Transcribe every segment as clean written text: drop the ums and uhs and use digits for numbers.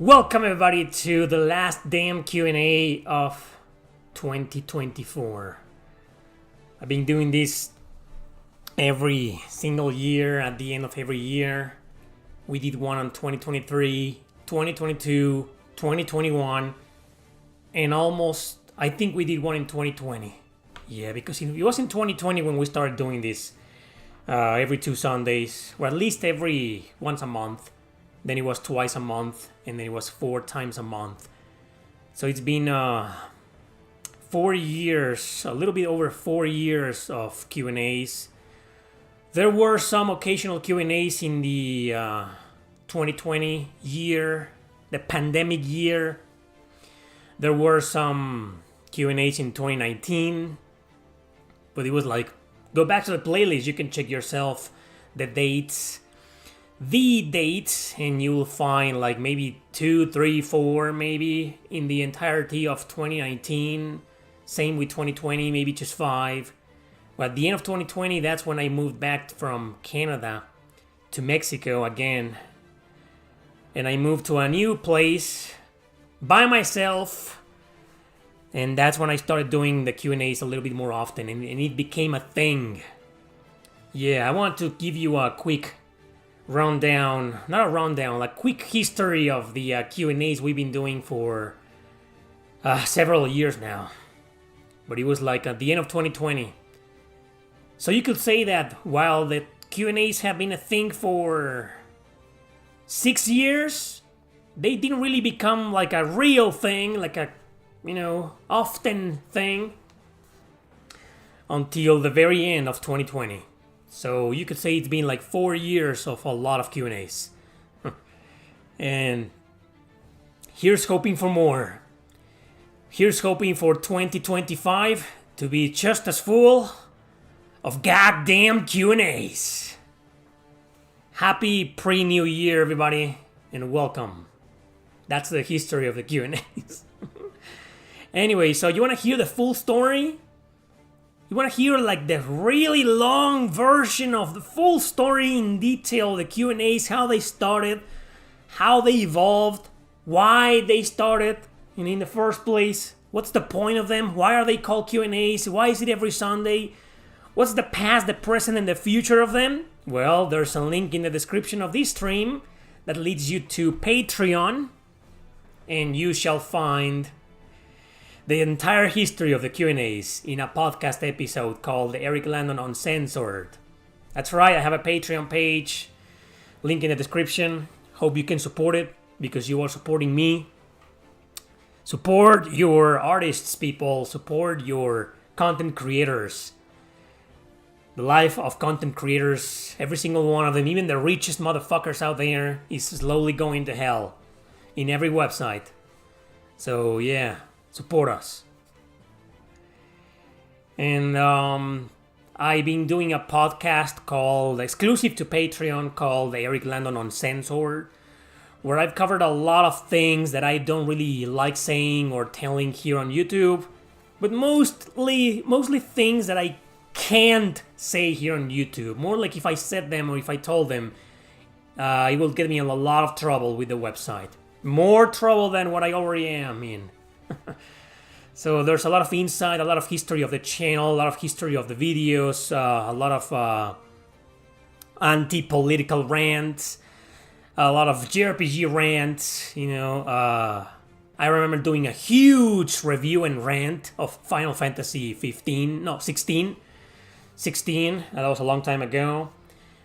Welcome everybody to the last damn Q&A of 2024. I've been doing this every single year at the end of every year. We did one on 2023, 2022, 2021, and I think we did one in 2020. Yeah, because it was in 2020 when we started doing this every 2 Sundays, or at least every once a month. Then it was twice a month, and then it was 4 times a month. So it's been 4 years, a little bit over 4 years of Q&As. There were some occasional Q&As in the 2020 year, the pandemic year. There were some Q&As in 2019, but it was like, go back to the playlist, you can check yourself the dates, and you will find like maybe 2, 3, 4 maybe in the entirety of 2019. Same with 2020, maybe just 5. But at the end of 2020, that's when I moved back from Canada to Mexico again. And I moved to a new place by myself. And that's when I started doing the Q&As a little bit more often. And it became a thing. Yeah, I want to give you a quick quick history of the Q&As we've been doing for several years now. But it was like at the end of 2020. So you could say that while the Q&As have been a thing for 6 years, they didn't really become like a real thing, like a, often thing until the very end of 2020. So you could say it's been like 4 years of a lot of Q&As. And here's hoping for more. Here's hoping for 2025 to be just as full of goddamn Q&As. Happy pre-New Year, everybody, and welcome. That's the history of the Q&As. Anyway, so you want to hear the full story? You want to hear like the really long version of the full story in detail, the Q&As, how they started, how they evolved, why they started in the first place, what's the point of them, why are they called Q&As, why is it every Sunday, what's the past, the present, and the future of them? Well, there's a link in the description of this stream that leads you to Patreon, and you shall find the entire history of the Q&As in a podcast episode called Erick, Landon Uncensored. That's right, I have a Patreon page, link in the description. Hope you can support it because you are supporting me. Support your artists, people. Support your content creators. The life of content creators, every single one of them, even the richest motherfuckers out there, is slowly going to hell in every website. So yeah, support us. And I've been doing a podcast called, exclusive to Patreon, called Erick, Landon Uncensored, where I've covered a lot of things that I don't really like saying or telling here on YouTube, but mostly things that I can't say here on YouTube. More like if I said them or if I told them, it will get me in a lot of trouble with the website. More trouble than what I already am in. So there's a lot of insight, a lot of history of the channel, a lot of history of the videos, a lot of anti-political rants, a lot of JRPG rants, I remember doing a huge review and rant of Final Fantasy 16. That was a long time ago.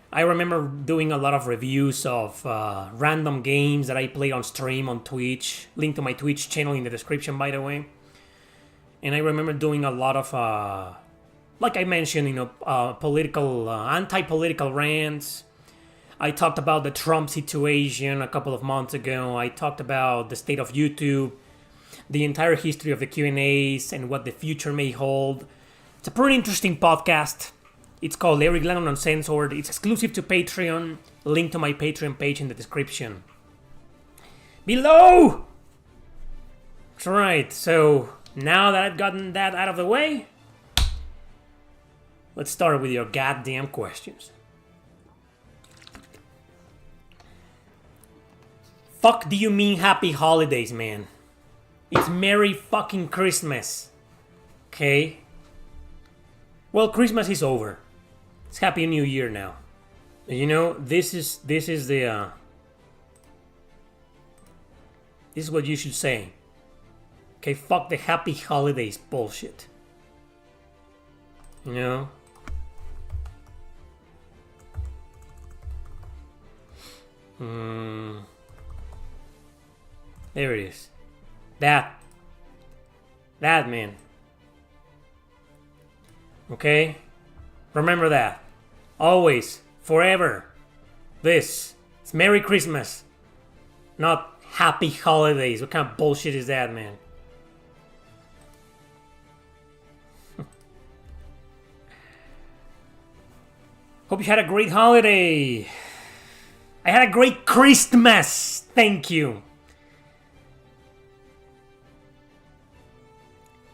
I remember doing a lot of reviews of random games that I played on stream on Twitch. Link to my Twitch channel in the description, by the way. And I remember doing a lot of, like I mentioned, political, anti-political rants. I talked about the Trump situation a couple of months ago. I talked about the state of YouTube, the entire history of the Q&As, and what the future may hold. It's a pretty interesting podcast. It's called Erick, Landon Uncensored. It's exclusive to Patreon. Link to my Patreon page in the description below. That's right. So now that I've gotten that out of the way, let's start with your goddamn questions. Fuck do you mean happy holidays, man? It's Merry fucking Christmas. Okay? Well, Christmas is over. It's Happy New Year now. You know, this is the this is what you should say. Okay, fuck the happy holidays bullshit. You know? There it is. That man. Okay? Remember that. Always. Forever. This. It's Merry Christmas. Not Happy Holidays. What kind of bullshit is that, man? Hope you had a great holiday. I had a great Christmas. Thank you.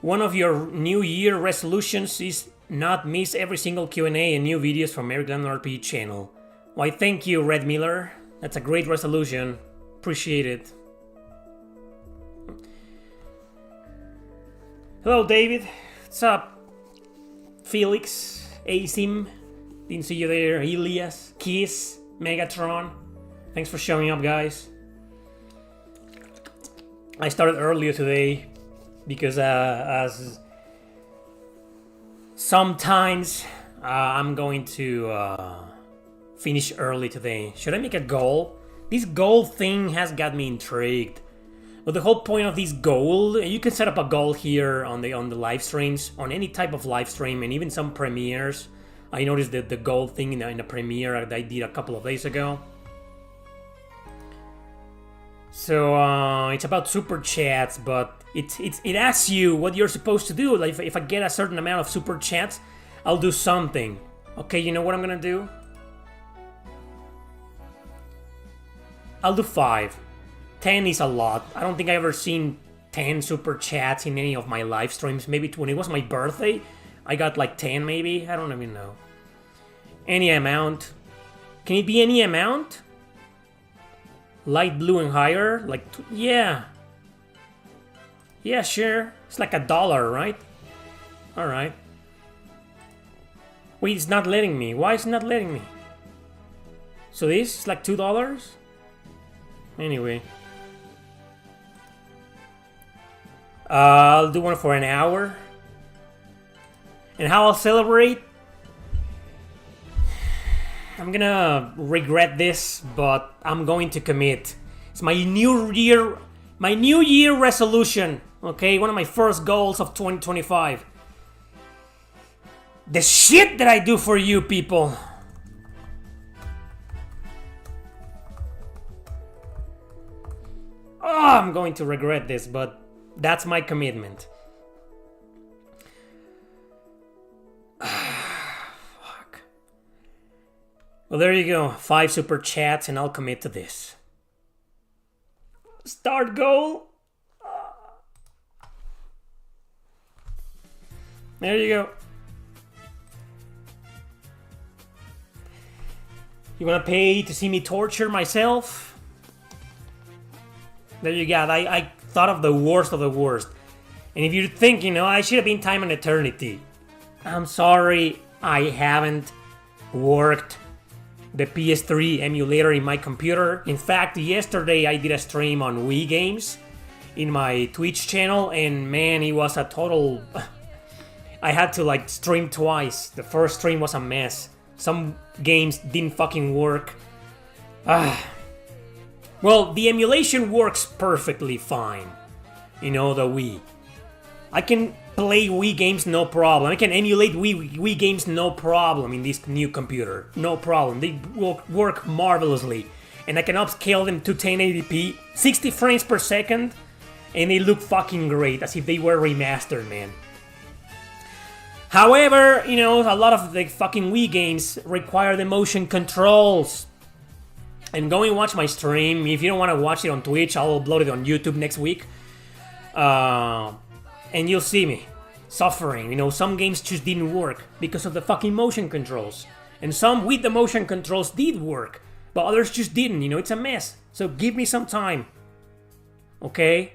One of your New Year resolutions is not miss every single Q&A and new videos from Erick Landon RPG channel. Why, thank you, Red Miller. That's a great resolution. Appreciate it. Hello, David. What's up? Felix, Asim. Didn't see you there. Elias, Kiss, Megatron. Thanks for showing up, guys. I started earlier today because as sometimes I'm going to finish early today. Should I make a goal? This goal thing has got me intrigued. But the whole point of this goal, you can set up a goal here on the live streams, on any type of live stream, and even some premieres. I noticed that the goal thing in a premiere that I did a couple of days ago. So it's about super chats, but it asks you what you're supposed to do. Like if I get a certain amount of super chats, I'll do something. Okay, you know what I'm gonna do? I'll do 5. 10 is a lot. I don't think I've ever seen 10 super chats in any of my live streams. Maybe when it was my birthday, I got like 10 maybe. I don't even know. Any amount. Can it be any amount? Light blue and higher? Like, yeah. Yeah, sure. It's like $1, right? Alright. Wait, it's not letting me. Why is it not letting me? So this is like $2? Anyway. I'll do one for an hour. And how I'll celebrate? I'm gonna regret this, but I'm going to commit. It's my New Year resolution. Okay, one of my first goals of 2025. The shit that I do for you people. Oh, I'm going to regret this, but that's my commitment. Fuck. Well, there you go. 5 super chats and I'll commit to this. Start goal. There you go. You wanna pay to see me torture myself? There you go. I thought of the worst of the worst. And if you think, I should have been time and eternity. I'm sorry, I haven't worked the PS3 emulator in my computer. In fact, yesterday I did a stream on Wii games in my Twitch channel, and man, it was a total... I had to stream twice. The first stream was a mess. Some games didn't fucking work. Well, the emulation works perfectly fine. The Wii. I can play Wii games no problem. I can emulate Wii games no problem in this new computer. No problem. They work marvelously. And I can upscale them to 1080p, 60 frames per second, and they look fucking great, as if they were remastered, man. However, a lot of the fucking Wii games require the motion controls. And go and watch my stream. If you don't want to watch it on Twitch, I'll upload it on YouTube next week. And you'll see me suffering. Some games just didn't work because of the fucking motion controls. And some with the motion controls did work. but others just didn't. You know, it's a mess. So give me some time. Okay?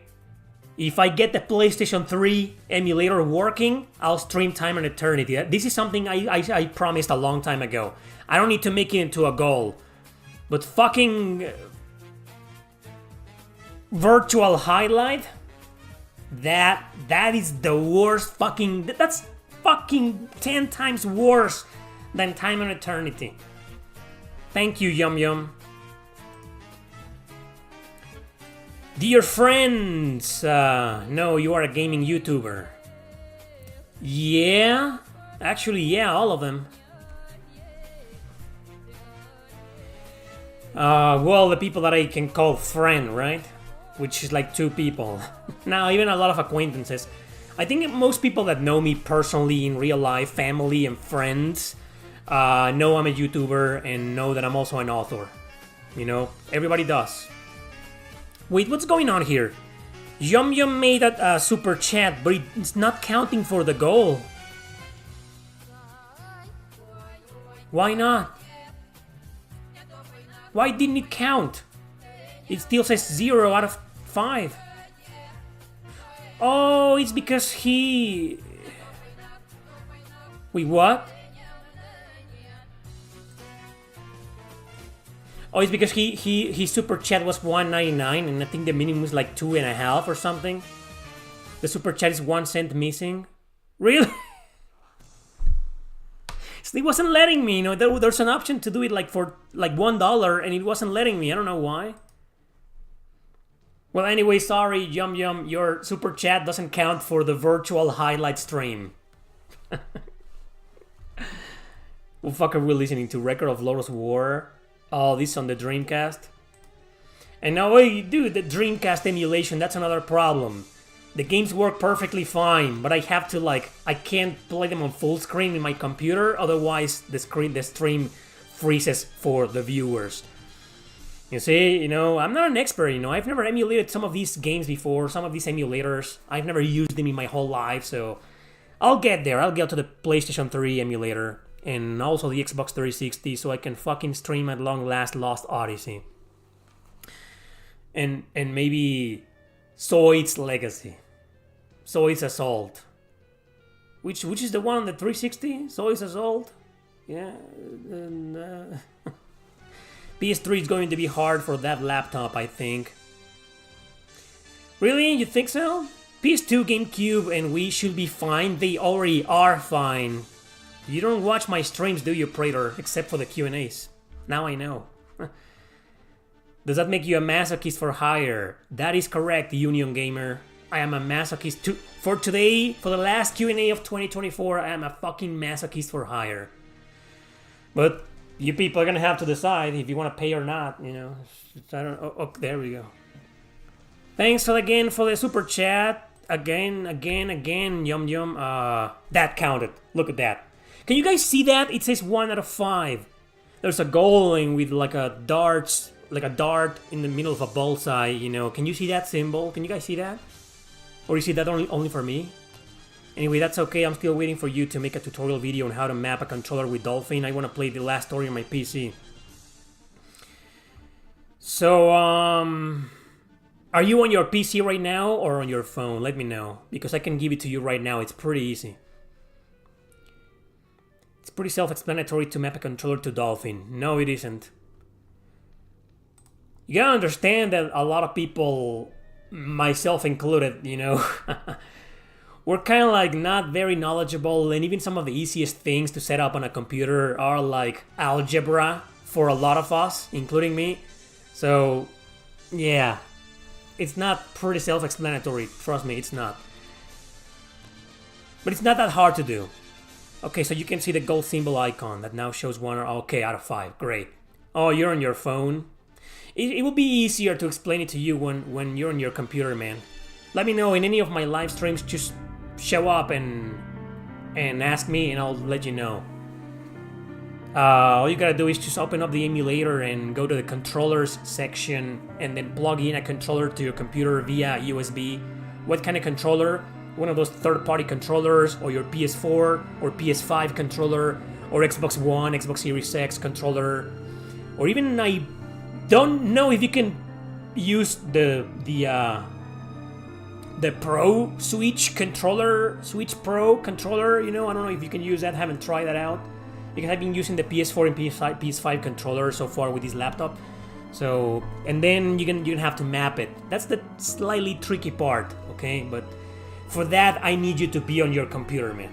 If I get the PlayStation 3 emulator working, I'll stream Time and Eternity. This is something I promised a long time ago. I don't need to make it into a goal. But fucking virtual highlight, that is the worst fucking... That's fucking 10 times worse than Time and Eternity. Thank you, Yum Yum. Dear friends, no, you are a gaming YouTuber. Yeah? Actually, yeah, all of them. Well, the people that I can call friend, right? Which is like 2 people. Now, even a lot of acquaintances. I think most people that know me personally in real life, family and friends, know I'm a YouTuber and know that I'm also an author. You know, everybody does. Wait, what's going on here? Yum Yum made a super chat, but it's not counting for the goal. Why not? Why didn't it count? It still says 0 out of 5. Oh, it's because he... Wait, what? Oh, it's because his super chat was $1.99 and I think the minimum was like 2.5 or something. The super chat is 1 cent missing. Really? It wasn't letting me, you know, there's an option to do it like for like $1 and it wasn't letting me. I don't know why. Well, anyway, sorry, Yum Yum, your super chat doesn't count for the virtual highlight stream. What fuck are we listening to? Record of Lotus War? Oh, this on the Dreamcast? And now, wait, dude, the Dreamcast emulation, that's another problem. The games work perfectly fine, but I have to, like, I can't play them on full screen in my computer, otherwise the stream freezes for the viewers. You see, you know, I'm not an expert, you know, I've never emulated some of these games before, some of these emulators. I've never used them in my whole life, so I'll get there. I'll get to the PlayStation 3 emulator. And also the Xbox 360, so I can fucking stream at long last Lost Odyssey. And maybe Zoid's Legacy. Zoid's Assault. Which is the one on the 360? Zoid's Assault? Yeah. And, PS3 is going to be hard for that laptop, I think. Really? You think so? PS2, GameCube, and Wii should be fine. They already are fine. You don't watch my streams, do you, Prater? Except for the Q&As. Now I know. Does that make you a masochist for hire? That is correct, Union Gamer. I am a masochist for today, for the last Q&A of 2024, I am a fucking masochist for hire. But you people are gonna have to decide if you want to pay or not, you know. I don't. Oh, there we go. Thanks again for the super chat. Again, Yum Yum. That counted. Look at that. Can you guys see that? It says 1 out of 5. There's a goaling with like a dart in the middle of a bullseye, you know. Can you see that symbol? Can you guys see that? Or is it that only for me? Anyway, that's okay. I'm still waiting for you to make a tutorial video on how to map a controller with Dolphin. I want to play the last story on my PC. So, are you on your PC right now or on your phone? Let me know, because I can give it to you right now. It's pretty easy. It's pretty self-explanatory to map a controller to Dolphin. No, it isn't. You gotta understand that a lot of people, myself included, you know, we're kind of like not very knowledgeable, and even some of the easiest things to set up on a computer are like algebra for a lot of us, including me. So, yeah, it's not pretty self-explanatory. Trust me, it's not. But it's not that hard to do. Okay, so you can see the gold symbol icon that now shows 1 okay out of 5. Great. Oh, you're on your phone? It will be easier to explain it to you when you're on your computer, man. Let me know in any of my live streams. Just show up and ask me and I'll let you know. All you gotta do is just open up the emulator and go to the controllers section and then plug in a controller to your computer via USB. What kind of controller? One of those third-party controllers, or your PS4 or PS5 controller, or Xbox One, Xbox Series X controller, or even I don't know if you can use the Pro Switch controller, Switch Pro controller. You know, I don't know if you can use that. Haven't tried that out because I've been using the PS4 and PS5 controller so far with this laptop. So, and then you're gonna have to map it. That's the slightly tricky part, okay? But for that, I need you to be on your computer, man.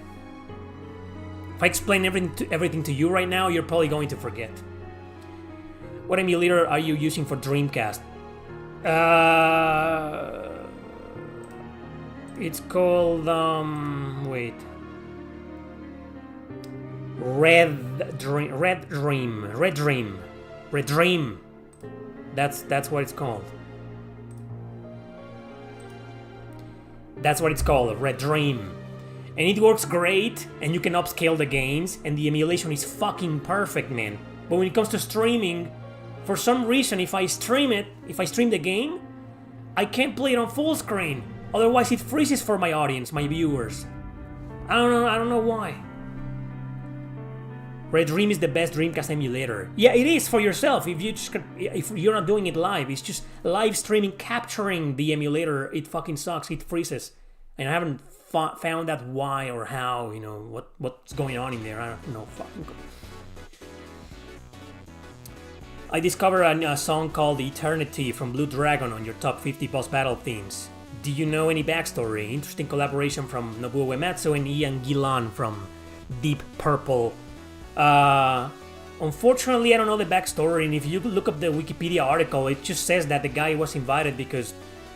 If I explain everything to you right now, you're probably going to forget. What emulator are you using for Dreamcast? It's called wait. Red Dream. That's what it's called. That's what it's called, Red Dream. And it works great, and you can upscale the games, and the emulation is fucking perfect, man. But when it comes to streaming, for some reason, if I stream the game, I can't play it on full screen. Otherwise, it freezes for my audience, my viewers. I don't know why. Red Dream is the best Dreamcast emulator. Yeah, it is for yourself. If you're not doing it live, it's just live streaming, capturing the emulator. It fucking sucks. It freezes, and I haven't found out why or how. You know what's going on in there. I don't know. Fucking. I discovered a song called "Eternity" from Blue Dragon on your top 50 boss battle themes. Do you know any backstory? Interesting collaboration from Nobuo Uematsu and Ian Gillan from Deep Purple. Unfortunately, I don't know the backstory, and if you look up the Wikipedia article, it just says that the guy was invited because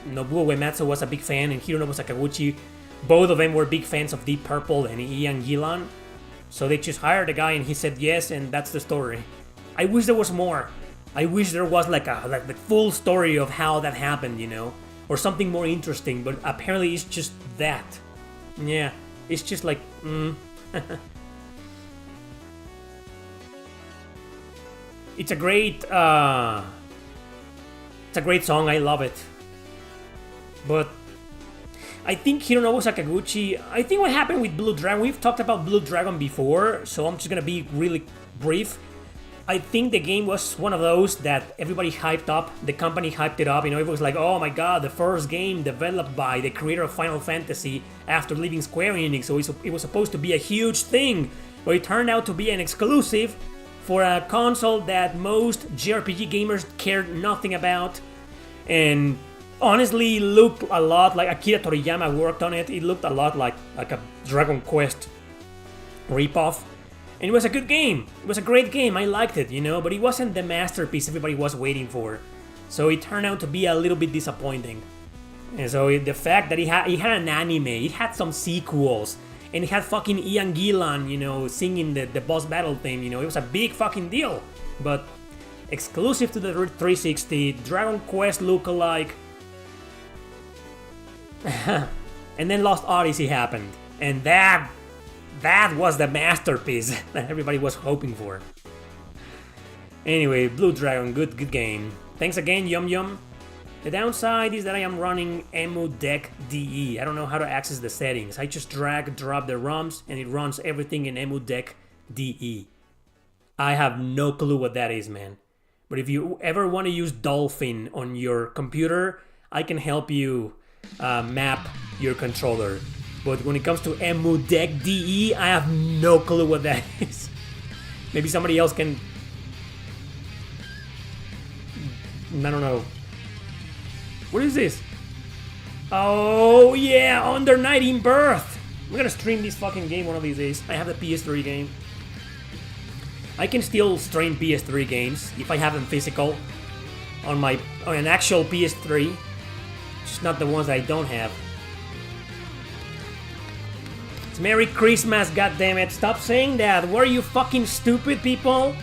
Nobuo Uematsu was a big fan and Hironobu Sakaguchi, both of them were big fans of Deep Purple and Ian Gillan, so they just hired the guy and he said yes, and that's the story. I wish there was more. I wish there was like the full story of how that happened, you know, or something more interesting, but apparently it's just that. Yeah, it's just like, It's a great song. I love it. But I think Hironobu Sakaguchi. I think what happened with Blue Dragon. We've talked about Blue Dragon before, so I'm just gonna be really brief. I think the game was one of those that everybody hyped up. The company hyped it up. You know, it was like, oh my god, the first game developed by the creator of Final Fantasy after leaving Square Enix. So it was supposed to be a huge thing, but it turned out to be an exclusive for a console that most JRPG gamers cared nothing about, and honestly looked a lot like Akira Toriyama worked on it. It looked a lot like a Dragon Quest ripoff, and it was a good game. It was a great game. I liked it, you know, but it wasn't the masterpiece everybody was waiting for. So it turned out to be a little bit disappointing. And so the fact that it had an anime, it had some sequels. And it had fucking Ian Gillan, you know, singing the boss battle theme, you know, it was a big fucking deal. But exclusive to the 360, Dragon Quest lookalike. And then Lost Odyssey happened. And that was the masterpiece that everybody was hoping for. Anyway, Blue Dragon, good game. Thanks again, Yum Yum. The downside is that I am running EmuDeck DE. I don't know how to access the settings. I just drag, drop the ROMs, and it runs everything in EmuDeck DE. I have no clue what that is, man. But if you ever want to use Dolphin on your computer, I can help you map your controller. But when it comes to EmuDeck DE, I have no clue what that is. Maybe somebody else can... I don't know. What is this? Oh yeah, Under Night in Birth. We're gonna stream this fucking game one of these days. I have the PS3 game. I can still stream PS3 games if I have them physical on an actual PS3. Just not the ones that I don't have. It's Merry Christmas, goddammit. Stop saying that. What are you fucking stupid people?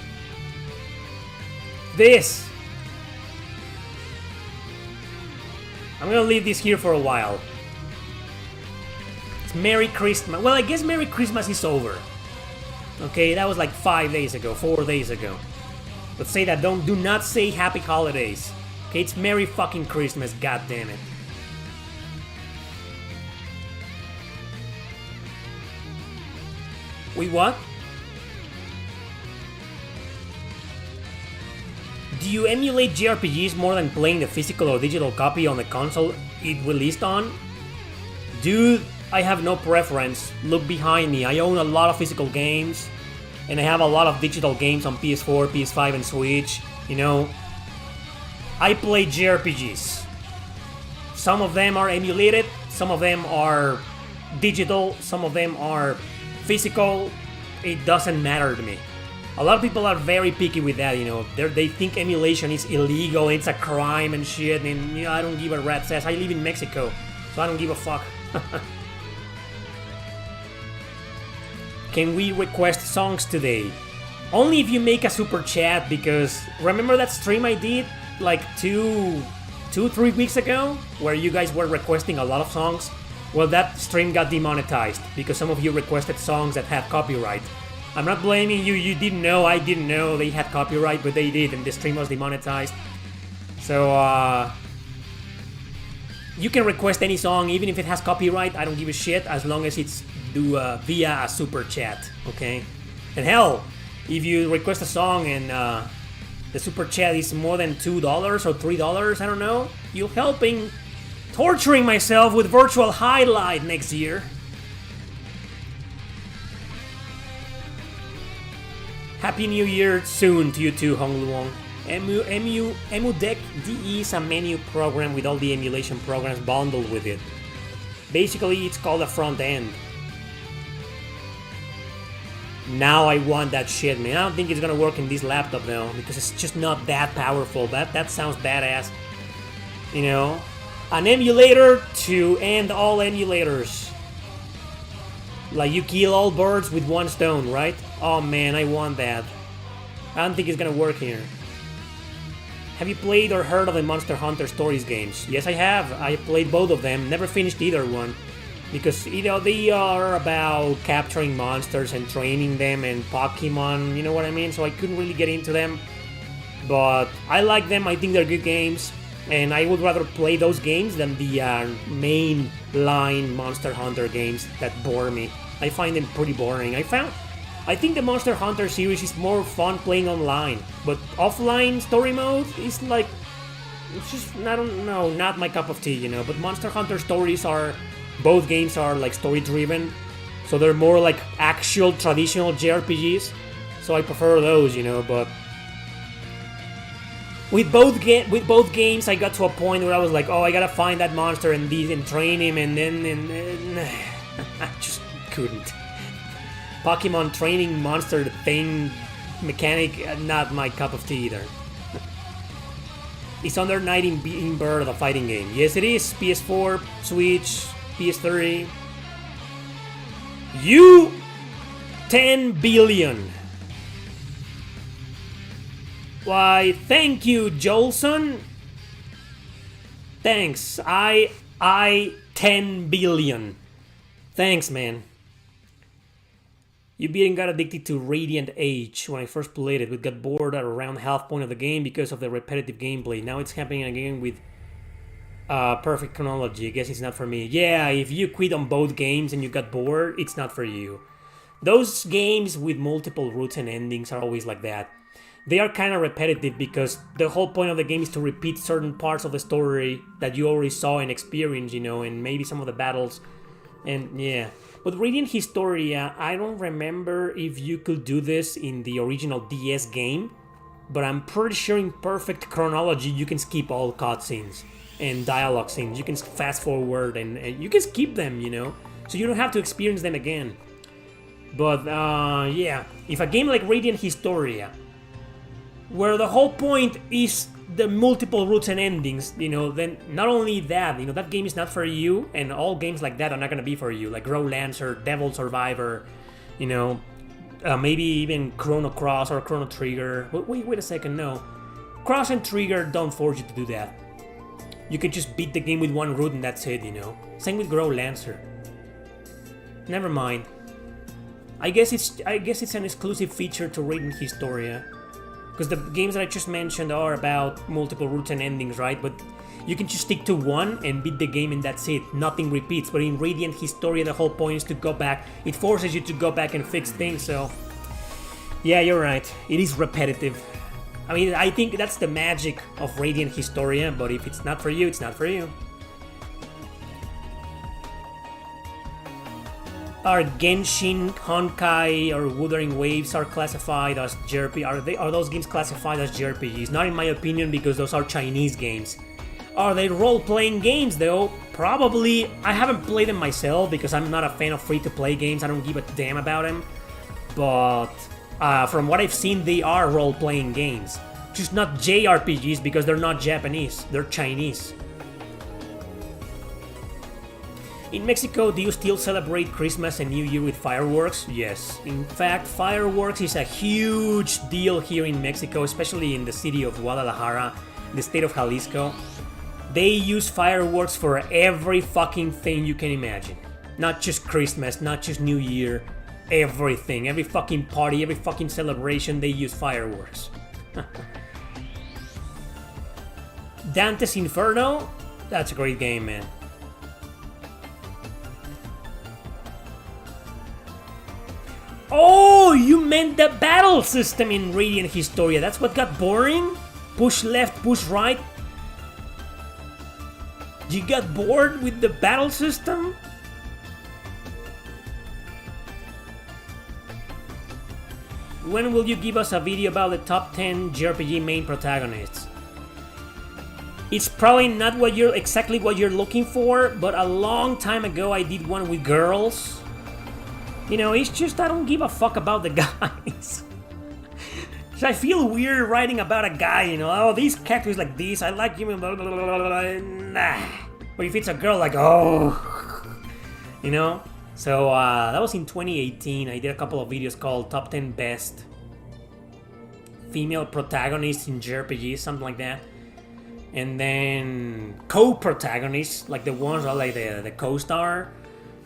This. I'm gonna leave this here for a while. It's Merry Christmas. Well, I guess Merry Christmas is over. Okay, that was like 5 days ago, 4 days ago. But say that, do not say Happy Holidays. Okay, it's Merry fucking Christmas, goddammit. Wait, what? Do you emulate JRPGs more than playing the physical or digital copy on the console it released on? Dude, I have no preference. Look behind me. I own a lot of physical games, and I have a lot of digital games on PS4, PS5, and Switch. You know, I play JRPGs. Some of them are emulated, some of them are digital, some of them are physical. It doesn't matter to me. A lot of people are very picky with that, you know. They think emulation is illegal, it's a crime and shit, and you know, I don't give a rat's ass. I live in Mexico, so I don't give a fuck. Can we request songs today? Only if you make a super chat, because remember that stream I did like 3 weeks ago where you guys were requesting a lot of songs? Well, that stream got demonetized because some of you requested songs that had copyright. I'm not blaming you, you didn't know, I didn't know they had copyright, but they did, and the stream was demonetized. So, you can request any song, even if it has copyright, I don't give a shit, as long as it's via a super chat, okay? And hell, if you request a song and the super chat is more than $2 or $3, I don't know, you're helping torturing myself with virtual highlight next year. Happy New Year soon to you too, Hong Luong. EmuDeck DE is a menu program with all the emulation programs bundled with it. Basically, it's called a front end. Now I want that shit, man. I don't think it's gonna work in this laptop though, because it's just not that powerful. That sounds badass. You know? An emulator to end all emulators. Like you kill all birds with one stone, right? Oh man, I want that. I don't think it's gonna work here. Have you played or heard of the Monster Hunter Stories games? Yes, I have. I played both of them. Never finished either one. Because, you know, they are about capturing monsters and training them and Pokemon, you know what I mean? So I couldn't really get into them. But I like them. I think they're good games. And I would rather play those games than the main line Monster Hunter games that bore me. I find them pretty boring. I think the Monster Hunter series is more fun playing online, but offline story mode is like, it's just, I don't know, not my cup of tea, you know. But Monster Hunter stories both games are like story driven, so they're more like actual traditional JRPGs. So I prefer those, you know. But with both games, I got to a point where I was like, oh, I gotta find that monster and train him, and I just couldn't. Pokemon training monster thing mechanic, not my cup of tea either. It's under 19 being bird of a fighting game. Yes, it is. PS4, Switch, PS3. You 10 billion. Why, thank you, Jolson. Thanks. I 10 billion. Thanks, man. You beating got addicted to Radiant Age when I first played it, but got bored at around half point of the game because of the repetitive gameplay. Now it's happening again with perfect chronology. I guess it's not for me. Yeah, if you quit on both games and you got bored, it's not for you. Those games with multiple routes and endings are always like that. They are kind of repetitive because the whole point of the game is to repeat certain parts of the story that you already saw and experienced, you know, and maybe some of the battles. And yeah. But Radiant Historia, I don't remember if you could do this in the original DS game, but I'm pretty sure in perfect chronology you can skip all cutscenes and dialogue scenes. You can fast forward and you can skip them, you know, so you don't have to experience them again. But yeah, if a game like Radiant Historia, where the whole point is the multiple routes and endings, you know, then not only that, you know, that game is not for you, and all games like that are not gonna be for you, like Grow Lancer, Devil Survivor, you know, maybe even Chrono Cross or Chrono Trigger. Wait a second, no. Cross and Trigger don't force you to do that. You can just beat the game with one route and that's it, you know. Same with Grow Lancer. Never mind. I guess it's an exclusive feature to Radiant Historia. Because the games that I just mentioned are about multiple routes and endings, right? But you can just stick to one and beat the game and that's it. Nothing repeats. But in Radiant Historia, the whole point is to go back. It forces you to go back and fix things, so... Yeah, you're right. It is repetitive. I mean, I think that's the magic of Radiant Historia, but if it's not for you, it's not for you. Are Genshin, Honkai, or Wuthering Waves are classified as JRPG? Are those games classified as JRPGs? Not in my opinion, because those are Chinese games. Are they role-playing games though? Probably. I haven't played them myself because I'm not a fan of free-to-play games. I don't give a damn about them. But from what I've seen, they are role-playing games. Just not JRPGs because they're not Japanese. They're Chinese. In Mexico, do you still celebrate Christmas and New Year with fireworks? Yes. In fact, fireworks is a huge deal here in Mexico, especially in the city of Guadalajara, the state of Jalisco. They use fireworks for every fucking thing you can imagine. Not just Christmas, not just New Year, everything. Every fucking party, every fucking celebration, they use fireworks. Dante's Inferno? That's a great game, man. Oh, you meant the battle system in Radiant Historia. That's what got boring? Push left, push right? You got bored with the battle system? When will you give us a video about the top 10 JRPG main protagonists? It's probably not exactly what you're looking for, but a long time ago I did one with girls. You know, it's just I don't give a fuck about the guys. I feel weird writing about a guy, you know. Oh, these characters like this, I like him. Blah, blah, blah, blah, blah. Nah. But if it's a girl, like, oh, you know. So that was in 2018. I did a couple of videos called Top 10 Best Female Protagonists in JRPGs, something like that. And then co-protagonists, like the ones that are like the co-star.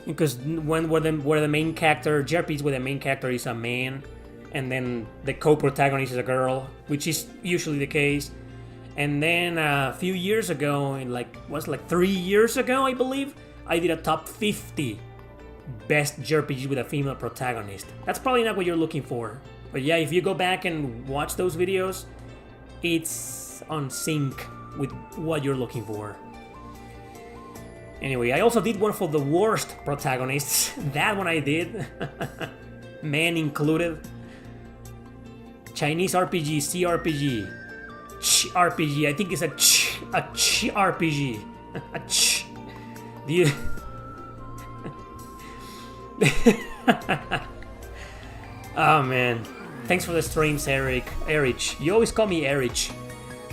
Because where the main character, JRPGs where the main character is a man, and then the co-protagonist is a girl, which is usually the case. And then a few years ago, like 3 years ago, I believe, I did a top 50 best JRPGs with a female protagonist. That's probably not what you're looking for. But yeah, if you go back and watch those videos, it's on sync with what you're looking for. Anyway, I also did one for the worst protagonists. That one I did. Man included. Chinese RPG, CRPG, Ch RPG. I think it's a Ch RPG. A Ch. Do you... Oh man. Thanks for the streams, Erick. Erick. You always call me Erick.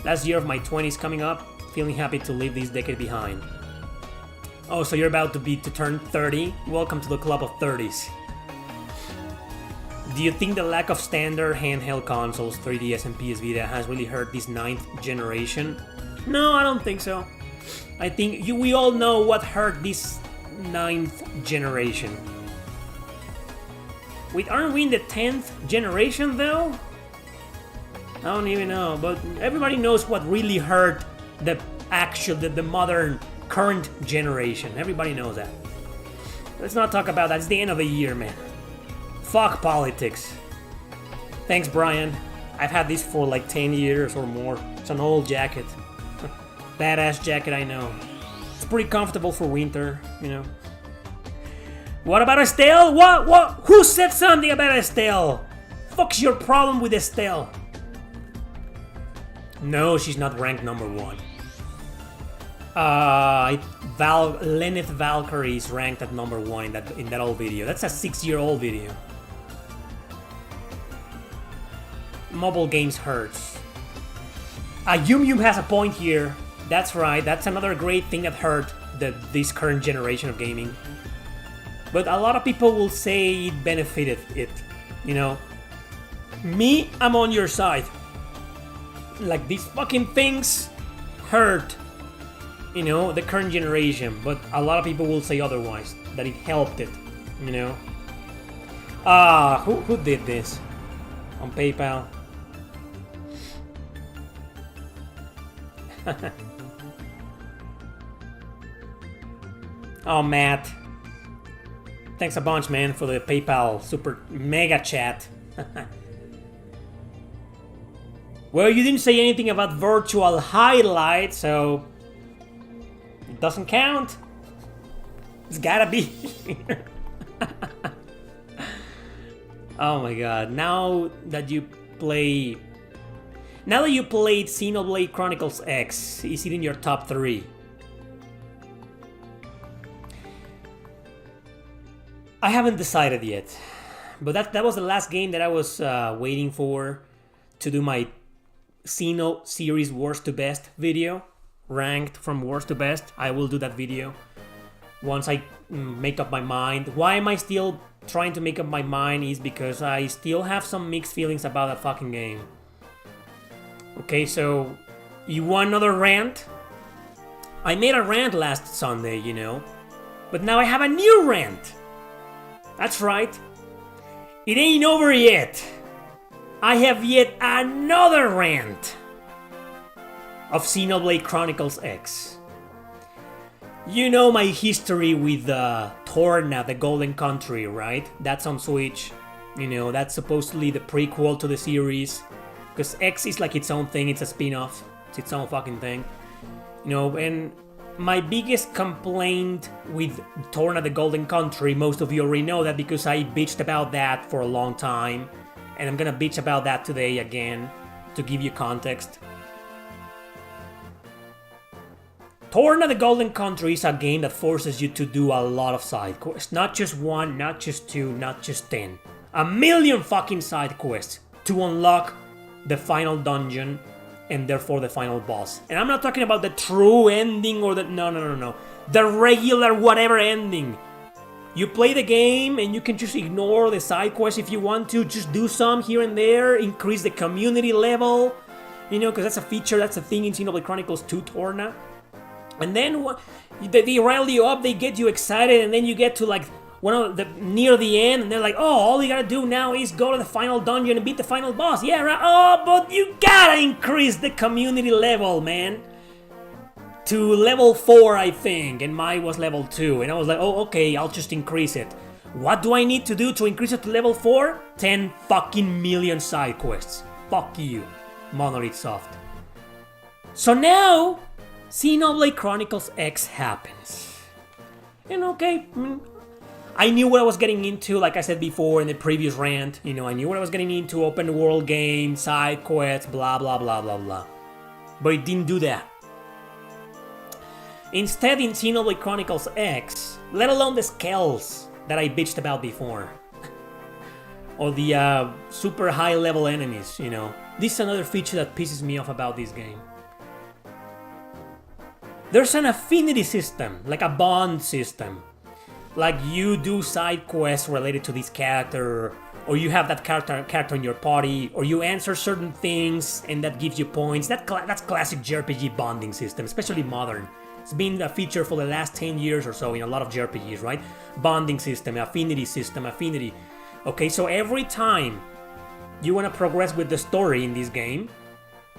Last year of my 20s coming up. Feeling happy to leave this decade behind. Oh, so you're about to turn 30? Welcome to the club of 30s. Do you think the lack of standard handheld consoles, 3DS and PS Vita, has really hurt this 9th generation? No, I don't think so. I think we all know what hurt this 9th generation. Wait, aren't we in the 10th generation though? I don't even know, but everybody knows what really hurt the modern current generation. Everybody knows that. Let's not talk about that. It's the end of the year, man. Fuck politics. Thanks, Brian. I've had this for like 10 years or more. It's an old jacket. Badass jacket, I know. It's pretty comfortable for winter, you know. What about Estelle? What? Who said something about Estelle? Fuck's your problem with Estelle? No, she's not ranked number 1. Lenneth Valkyrie is ranked at number 1 in that old video. That's a 6-year-old video. Mobile games hurts. Yum Yum has a point here. That's right. That's another great thing that hurt this current generation of gaming. But a lot of people will say it benefited it. You know. Me, I'm on your side. Like, these fucking things hurt, you know, the current generation, but a lot of people will say otherwise, that it helped it, you know. Who did this? On PayPal? Oh, Matt. Thanks a bunch, man, for the PayPal super mega chat. Well, you didn't say anything about virtual highlight, so it doesn't count. It's gotta be. Oh my god, now that you played Xenoblade Chronicles X, is it in your top 3? I haven't decided yet, but that was the last game that I was waiting for to do my Xeno series worst to best video, ranked from worst to best. I will do that video once I make up my mind. Why am I still trying to make up my mind is because I still have some mixed feelings about that fucking game. Okay, so you want another rant? I made a rant last Sunday, you know, but now I have a new rant. That's right. It ain't over yet. I have yet another rant of Xenoblade Chronicles X. You know my history with Torna, the Golden Country, right? That's on Switch. You know, that's supposedly the prequel to the series. Because X is like its own thing, it's a spin-off. It's its own fucking thing. You know, and my biggest complaint with Torna, the Golden Country, most of you already know that because I bitched about that for a long time. And I'm gonna bitch about that today again, to give you context. Torna, the Golden Country is a game that forces you to do a lot of side quests. Not just one, not just two, not just 10. A million fucking side quests to unlock the final dungeon and therefore the final boss. And I'm not talking about the true ending or the... No. The regular whatever ending. You play the game and you can just ignore the side quests if you want to. Just do some here and there. Increase the community level. You know, because that's a feature, that's a thing in Xenoblade Chronicles 2 Torna. And then they rile you up, they get you excited, and then you get to like near the end, and they're like, oh, all you gotta do now is go to the final dungeon and beat the final boss. Yeah, right. Oh, but you gotta increase the community level, man. To level 4, I think, and mine was level 2. And I was like, oh, okay, I'll just increase it. What do I need to do to increase it to level 4? 10 fucking million side quests. Fuck you, Monolith Soft. So now, Xenoblade Chronicles X happens. And okay, I knew what I was getting into, like I said before in the previous rant. You know, I knew what I was getting into, open world game, side quests, blah blah blah blah blah. But it didn't do that. Instead, in Xenoblade Chronicles X, let alone the skells that I bitched about before, or the super high level enemies, you know, this is another feature that pisses me off about this game. There's an affinity system, like a bond system. Like you do side quests related to this character, or you have that character in your party, or you answer certain things and that gives you points. That's classic JRPG bonding system, especially modern. It's been a feature for the last 10 years or so in a lot of JRPGs, right? Bonding system, affinity. Okay, so every time you want to progress with the story in this game,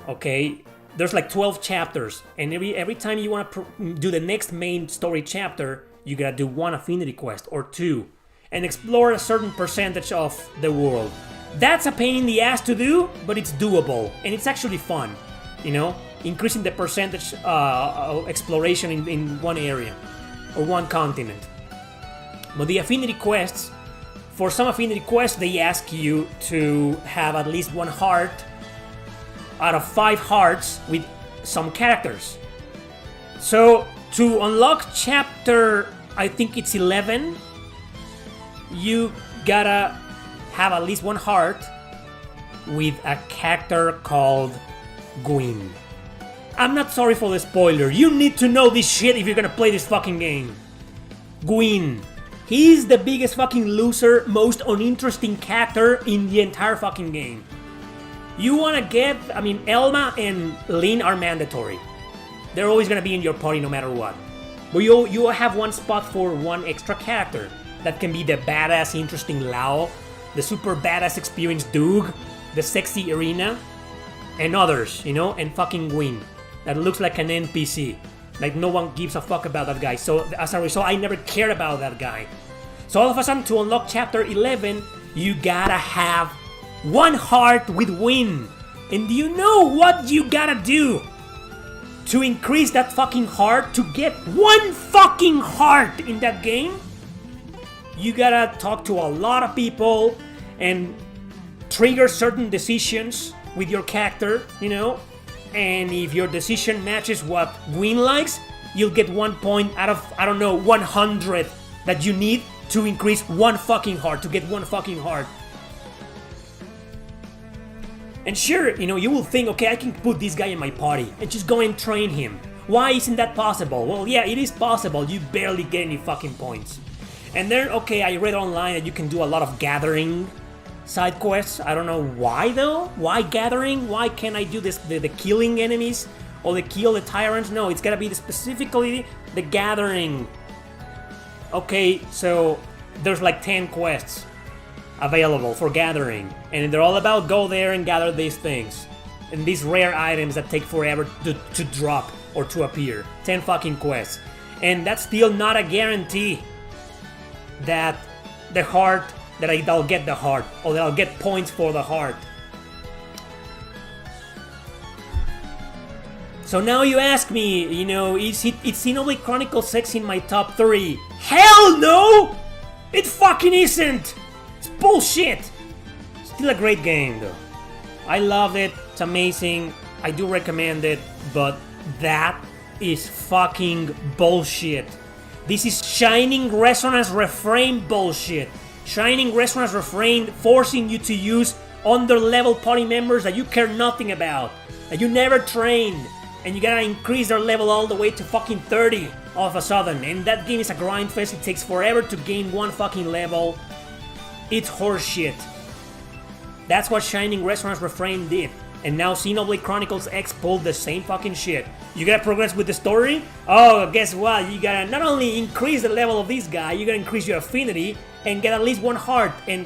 okay, there's like 12 chapters, and every time you want to do the next main story chapter, you gotta do one affinity quest or two, and explore a certain percentage of the world. That's a pain in the ass to do, but it's doable, and it's actually fun, you know? Increasing the percentage of exploration in one area, or one continent. But the affinity quests, for some affinity quests, they ask you to have at least one heart out of 5 hearts with some characters. So to unlock chapter, I think it's 11, you gotta have at least one heart with a character called Gwyn. I'm not sorry for the spoiler, you need to know this shit if you're gonna play this fucking game. Gwyn. He's the biggest fucking loser, most uninteresting character in the entire fucking game. You wanna get, Elma and Lyn are mandatory. They're always gonna be in your party no matter what. But you have one spot for one extra character. That can be the badass, interesting Lao, the super badass, experienced Doog, the sexy Irina, and others, you know, and fucking Gwyn. That looks like an NPC. Like no one gives a fuck about that guy. So as a result, I never cared about that guy. So all of a sudden, to unlock chapter 11, you gotta have one heart with Gwyn. And do you know what you gotta do to increase that fucking heart, to get one fucking heart in that game? You gotta talk to a lot of people and trigger certain decisions with your character, you know? And if your decision matches what Gwyn likes, you'll get 1 point out of, I don't know, 100 that you need to increase one fucking heart, to get one fucking heart. And sure, you know, you will think, okay, I can put this guy in my party and just go and train him. Why isn't that possible? Well, yeah, it is possible. You barely get any fucking points. And then, okay, I read online that you can do a lot of gathering side quests. I don't know why though. Why gathering? Why can't I do this? The killing enemies or the kill the tyrants? No, it's gotta be specifically the gathering. Okay, so there's like 10 quests available for gathering, and they're all about go there and gather these things and these rare items that take forever to drop or to appear. 10 fucking quests, and that's still not a guarantee that the heart that I'll get the heart or that I'll get points for the heart. So now you ask me, you know, is Xenoblade Chronicles 6 in my top 3? Hell no! It fucking isn't! It's bullshit! Still a great game though. I love it, it's amazing, I do recommend it, but that is fucking bullshit. This is Shining Resonance Refrain bullshit. Shining Resonance Refrain forcing you to use under-level party members that you care nothing about, that you never trained, and you gotta increase their level all the way to fucking 30 all of a sudden. And that game is a grind fest, it takes forever to gain one fucking level. It's horseshit. That's what Shining Resonance Refrain did. And now Xenoblade Chronicles X pulled the same fucking shit. You gotta progress with the story? Oh, guess what? You gotta not only increase the level of this guy, you gotta increase your affinity and get at least one heart. And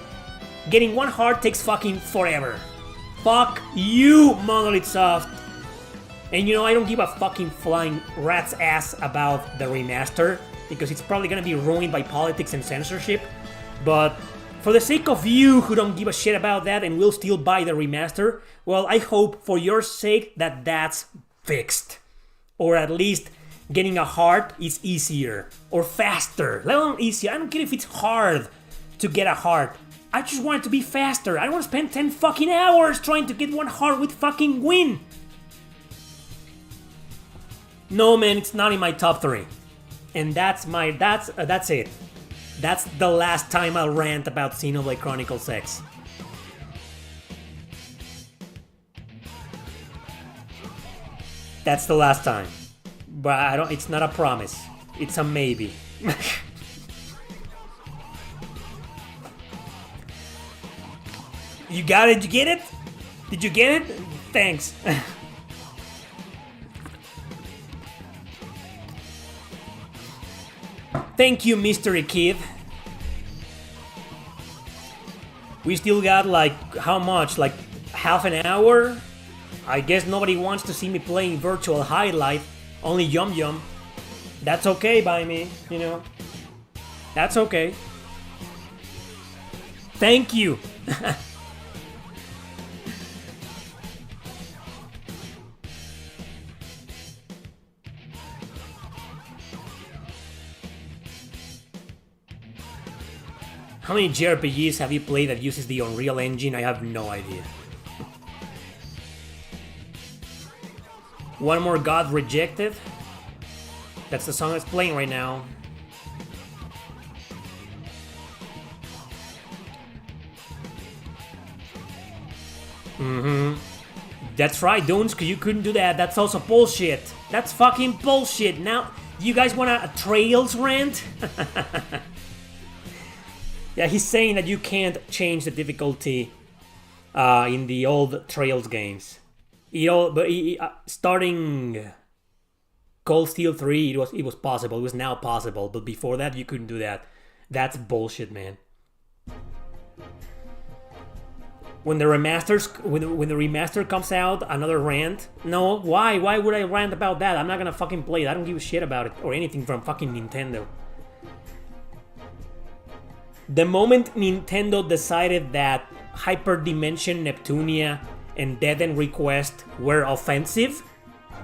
getting one heart takes fucking forever. Fuck you, Monolith Soft. And you know, I don't give a fucking flying rat's ass about the remaster, because it's probably gonna be ruined by politics and censorship. But for the sake of you who don't give a shit about that and will still buy the remaster, well, I hope for your sake that that's fixed. Or at least getting a heart is easier. Or faster. Let alone easier. I don't care if it's hard to get a heart. I just want it to be faster. I don't want to spend 10 fucking hours trying to get one heart with fucking Gwyn. No, man, it's not in my top 3. And that's it. That's the last time I'll rant about Xenoblade Chronicles X. That's the last time. But it's not a promise. It's a maybe. You got it? Did you get it? Did you get it? Thanks. Thank you, Mystery Kid. We still got like, how much? Like half an hour? I guess nobody wants to see me playing Virtual Highlight. Only Yum Yum. That's okay by me, you know. That's okay. Thank you. How many JRPGs have you played that uses the Unreal Engine? I have no idea. One More God Rejected. That's the song that's playing right now. That's right, Dunes, you couldn't do that. That's also bullshit. That's fucking bullshit. Now, you guys want a Trails rant? Yeah, he's saying that you can't change the difficulty in the old Trails games. Starting Cold Steel 3, it was possible. It was now possible, but before that, you couldn't do that. That's bullshit, man. When the remaster comes out, another rant. No, why? Why would I rant about that? I'm not gonna fucking play it. I don't give a shit about it or anything from fucking Nintendo. The moment Nintendo decided that Hyperdimension Neptunia and Dead End Request were offensive,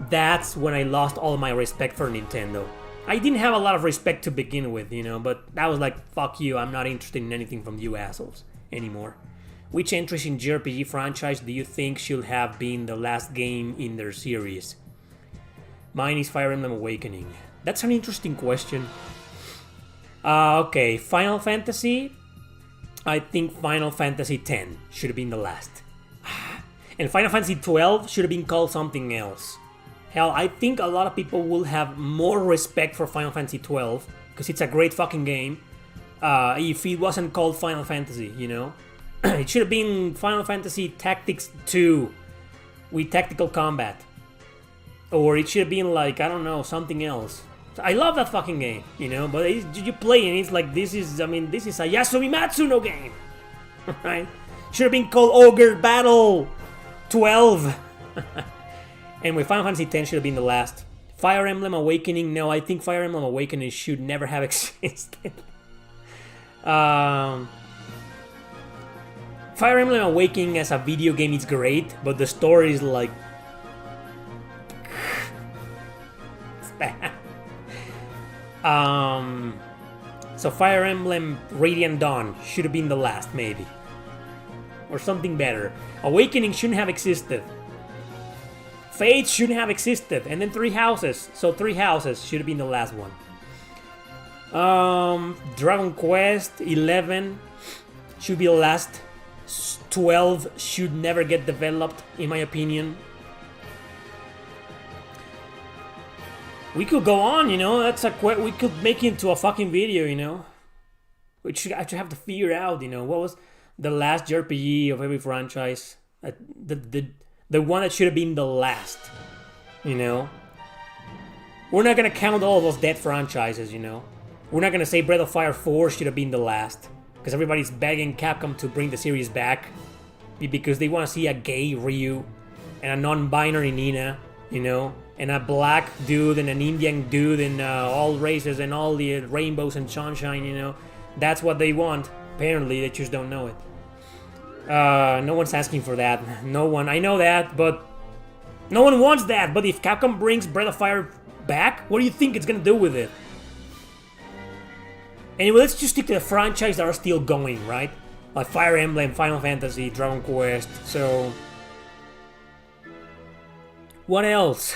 that's when I lost all my respect for Nintendo. I didn't have a lot of respect to begin with, you know, but that was like, fuck you, I'm not interested in anything from you assholes anymore. Which entries in JRPG franchise do you think should have been the last game in their series? Mine is Fire Emblem Awakening. That's an interesting question. Okay, Final Fantasy. I think Final Fantasy X should have been the last. And Final Fantasy XII should have been called something else. Hell, I think a lot of people will have more respect for Final Fantasy XII because it's a great fucking game. If it wasn't called Final Fantasy, you know? It should have been Final Fantasy Tactics 2 with tactical combat. Or it should have been like, I don't know, something else. I love that fucking game, you know? But you play and it's like, this is a Yasumi Matsuno game. Right? Should have been called Ogre Battle 12. And with Final Fantasy X should have been the last. Fire Emblem Awakening, no, I think Fire Emblem Awakening should never have existed. Fire Emblem Awakening as a video game is great, but the story is like... it's bad. So Fire Emblem Radiant Dawn should have been the last, maybe. Or something better. Awakening shouldn't have existed. Fate shouldn't have existed. And then Three Houses. So Three Houses should have been the last one. Dragon Quest 11 should be the last. 12 should never get developed, in my opinion. We could go on, you know. We could make it into a fucking video, you know. We should actually have to figure out, you know, what was the last JRPG of every franchise. The one that should have been the last, you know. We're not gonna count all those dead franchises, you know. We're not gonna say Breath of Fire 4 should have been the last, because everybody's begging Capcom to bring the series back, because they want to see a gay Ryu, and a non-binary Nina, you know, and a black dude and an Indian dude and all races and all the rainbows and sunshine, you know. That's what they want. Apparently, they just don't know it. No one's asking for that. No one. I know that, but no one wants that. But if Capcom brings Breath of Fire back, what do you think it's gonna do with it? Anyway, let's just stick to the franchise that are still going, right? Like Fire Emblem, Final Fantasy, Dragon Quest. So, what else?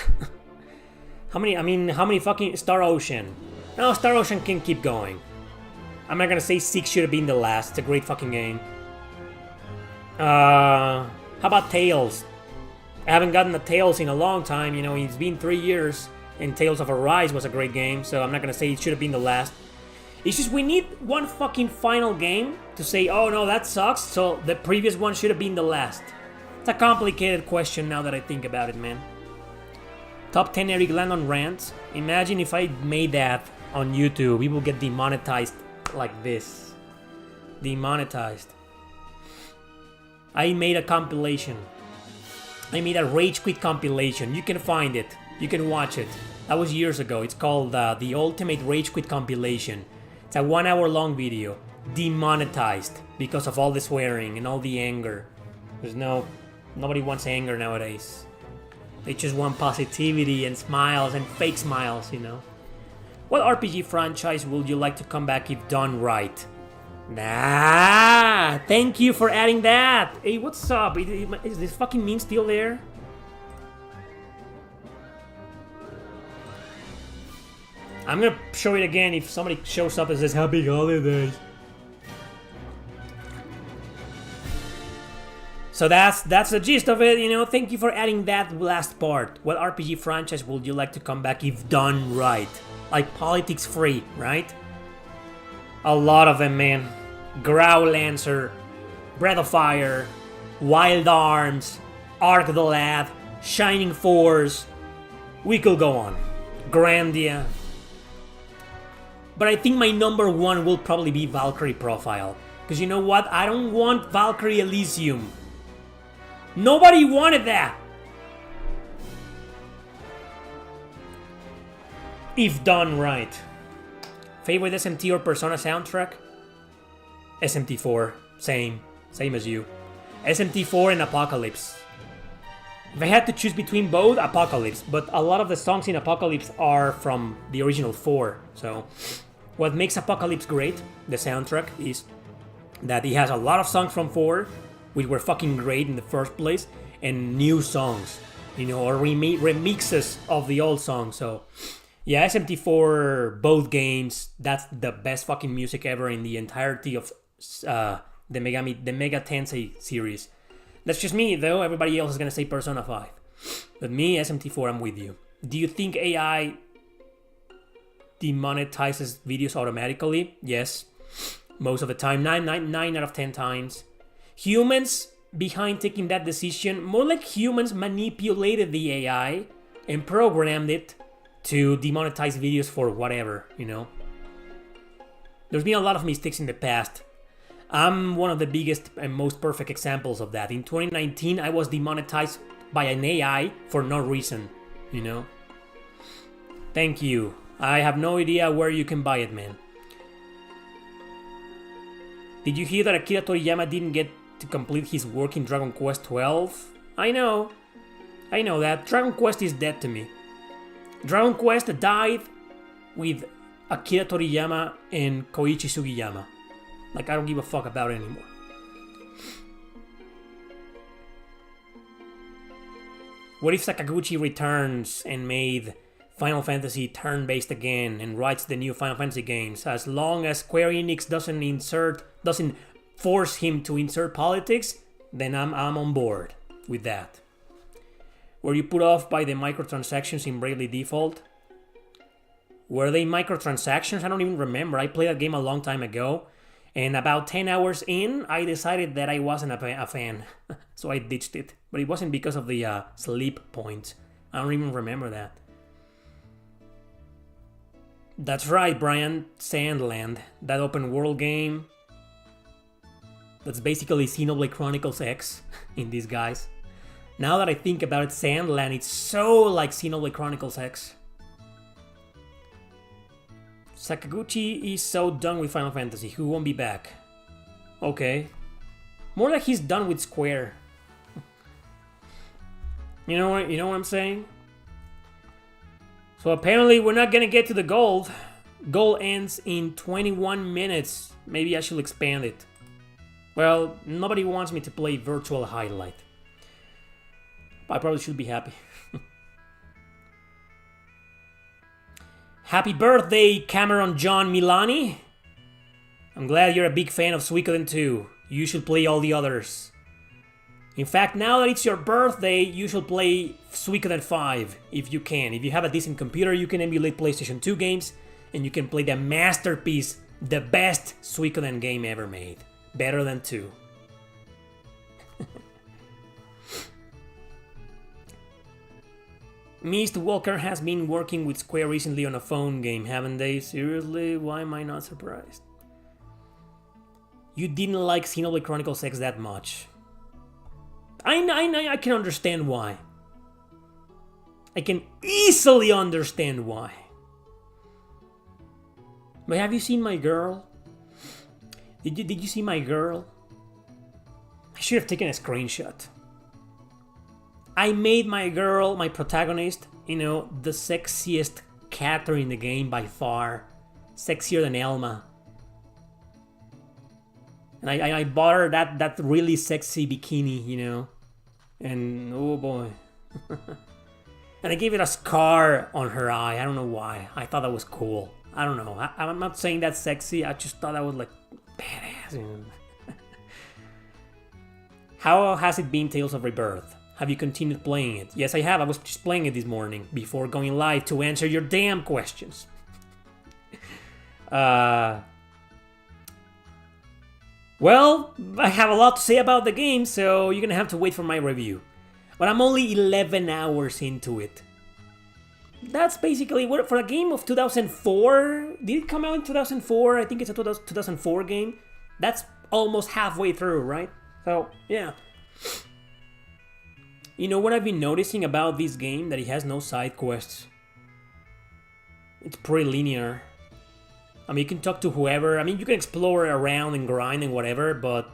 How many fucking Star Ocean? No, Star Ocean can keep going. I'm not gonna say 6 should have been the last. It's a great fucking game. How about Tales? I haven't gotten the Tales in a long time, you know, it's been 3 years, and Tales of Arise was a great game, so I'm not gonna say it should have been the last. It's just we need one fucking final game to say, oh no, that sucks, so the previous one should have been the last. It's a complicated question now that I think about it, man. Top 10 Erick Landon rants. Imagine if I made that on YouTube, we will get demonetized like this. Demonetized. I made a compilation. I made a Rage Quit compilation. You can find it. You can watch it. That was years ago. It's called the Ultimate Rage Quit compilation. It's a 1 hour long video. Demonetized because of all the swearing and all the anger. Nobody wants anger nowadays. They just want positivity and smiles and fake smiles, you know. What RPG franchise would you like to come back if done right? Nah, thank you for adding that. Hey, what's up? Is this fucking meme still there? I'm gonna show it again if somebody shows up and says Happy Holidays. So that's the gist of it, you know. Thank you for adding that last part. What RPG franchise would you like to come back if done right? Like politics free, right? A lot of them, man. Growlancer, Breath of Fire, Wild Arms, Arc the Lad, Shining Force. We could go on. Grandia. But I think my number one will probably be Valkyrie Profile. Because you know what? I don't want Valkyrie Elysium. Nobody wanted that. If done right. Favorite SMT or Persona soundtrack? SMT4. Same as you. SMT4 and Apocalypse. If I had to choose between both, Apocalypse. But a lot of the songs in Apocalypse are from the original 4. So what makes Apocalypse great, the soundtrack, is that it has a lot of songs from 4, which were fucking great in the first place, and new songs, you know, or remixes of the old songs. So yeah, SMT4, both games, that's the best fucking music ever in the entirety of the Mega Tensei series. That's just me, though. Everybody else is gonna say Persona 5. But me, SMT4, I'm with you. Do you think AI demonetizes videos automatically? Yes. Most of the time. 9 out of 10 times. Humans behind taking that decision, more like humans manipulated the AI and programmed it to demonetize videos for whatever, you know. There's been a lot of mistakes in the past. I'm one of the biggest and most perfect examples of that. In 2019, I was demonetized by an AI for no reason, you know. Thank you. I have no idea where you can buy it, man. Did you hear that Akira Toriyama didn't get to complete his work in Dragon Quest 12? I know that. Dragon Quest is dead to me. Dragon Quest died with Akira Toriyama and Koichi Sugiyama. Like, I don't give a fuck about it anymore. What if Sakaguchi returns and made Final Fantasy turn-based again and writes the new Final Fantasy games? As long as Square Enix doesn't force him to insert politics, then I'm on board with that. Were you put off by the microtransactions in Bravely Default? Were they microtransactions? I don't even remember. I played that game a long time ago. And about 10 hours in, I decided that I wasn't a fan. So I ditched it. But it wasn't because of the sleep points. I don't even remember that. That's right, Brian. Sandland. That open world game. That's basically Xenoblade Chronicles X in disguise. Now that I think about it, Sandland, it's so like Xenoblade Chronicles X. Sakaguchi is so done with Final Fantasy, he won't be back. Okay. More like he's done with Square. You know what I'm saying? So apparently we're not gonna get to the gold. Goal ends in 21 minutes. Maybe I should expand it. Well, nobody wants me to play Virtual Highlight. I probably should be happy. Happy birthday, Cameron John Milani. I'm glad you're a big fan of Suikoden 2. You should play all the others. In fact, now that it's your birthday, you should play Suikoden 5 if you can. If you have a decent computer, you can emulate PlayStation 2 games and you can play the masterpiece, the best Suikoden game ever made. Better than 2. Mist Walker has been working with Square recently on a phone game, haven't they? Seriously? Why am I not surprised? You didn't like Xenoblade Chronicles X that much. I can understand why. I can easily understand why. But have you seen my girl? Did you see my girl? I should have taken a screenshot. I made my girl, my protagonist, you know, the sexiest character in the game by far. Sexier than Elma. And I bought her that really sexy bikini, you know. And, oh boy. And I gave it a scar on her eye. I don't know why. I thought that was cool. I don't know. I'm not saying that's sexy. I just thought that was like badass. You know? How has it been, Tales of Rebirth? Have you continued playing it? Yes, I have. I was just playing it this morning before going live to answer your damn questions. Well, I have a lot to say about the game, so you're gonna have to wait for my review. But I'm only 11 hours into it. That's basically what for a game of 2004. Did it come out in 2004? I think it's a 2004 game. That's almost halfway through, right? So, yeah. You know what I've been noticing about this game? That it has no side quests. It's pretty linear. I mean, you can talk to whoever. I mean, you can explore around and grind and whatever, but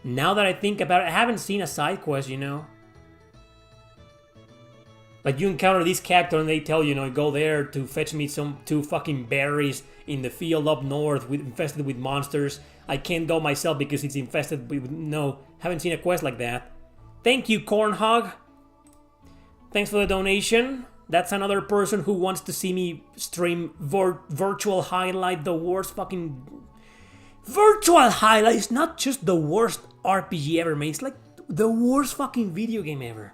now that I think about it, I haven't seen a side quest, you know? Like you encounter this character and they tell you, go there to fetch me some 2 fucking berries in the field up north infested with monsters. I can't go myself because it's infested with... No, haven't seen a quest like that. Thank you, Cornhog. Thanks for the donation. That's another person who wants to see me stream virtual highlight, the worst fucking... Virtual highlight is not just the worst RPG ever made, it's like the worst fucking video game ever.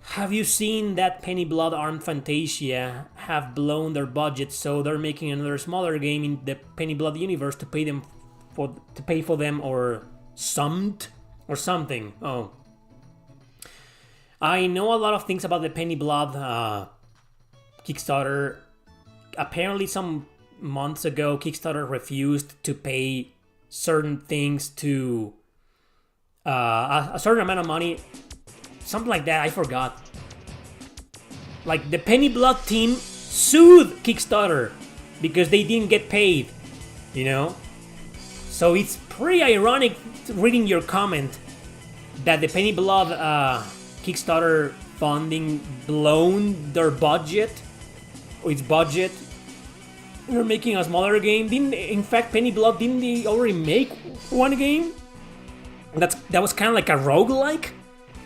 Have you seen that Penny Blood Armed Fantasia have blown their budget, so they're making another smaller game in the Penny Blood universe to pay for them or something? Oh. I know a lot of things about the Penny Blood Kickstarter. Apparently some months ago Kickstarter refused to pay certain things to a certain amount of money. Something like that, I forgot. Like the Penny Blood team sued Kickstarter because they didn't get paid, So it's pretty ironic reading your comment that the Penny Blood Kickstarter funding blown their budget, or its budget. They're making a smaller game. In fact, Penny Blood, didn't they already make one game? That was kind of like a roguelike,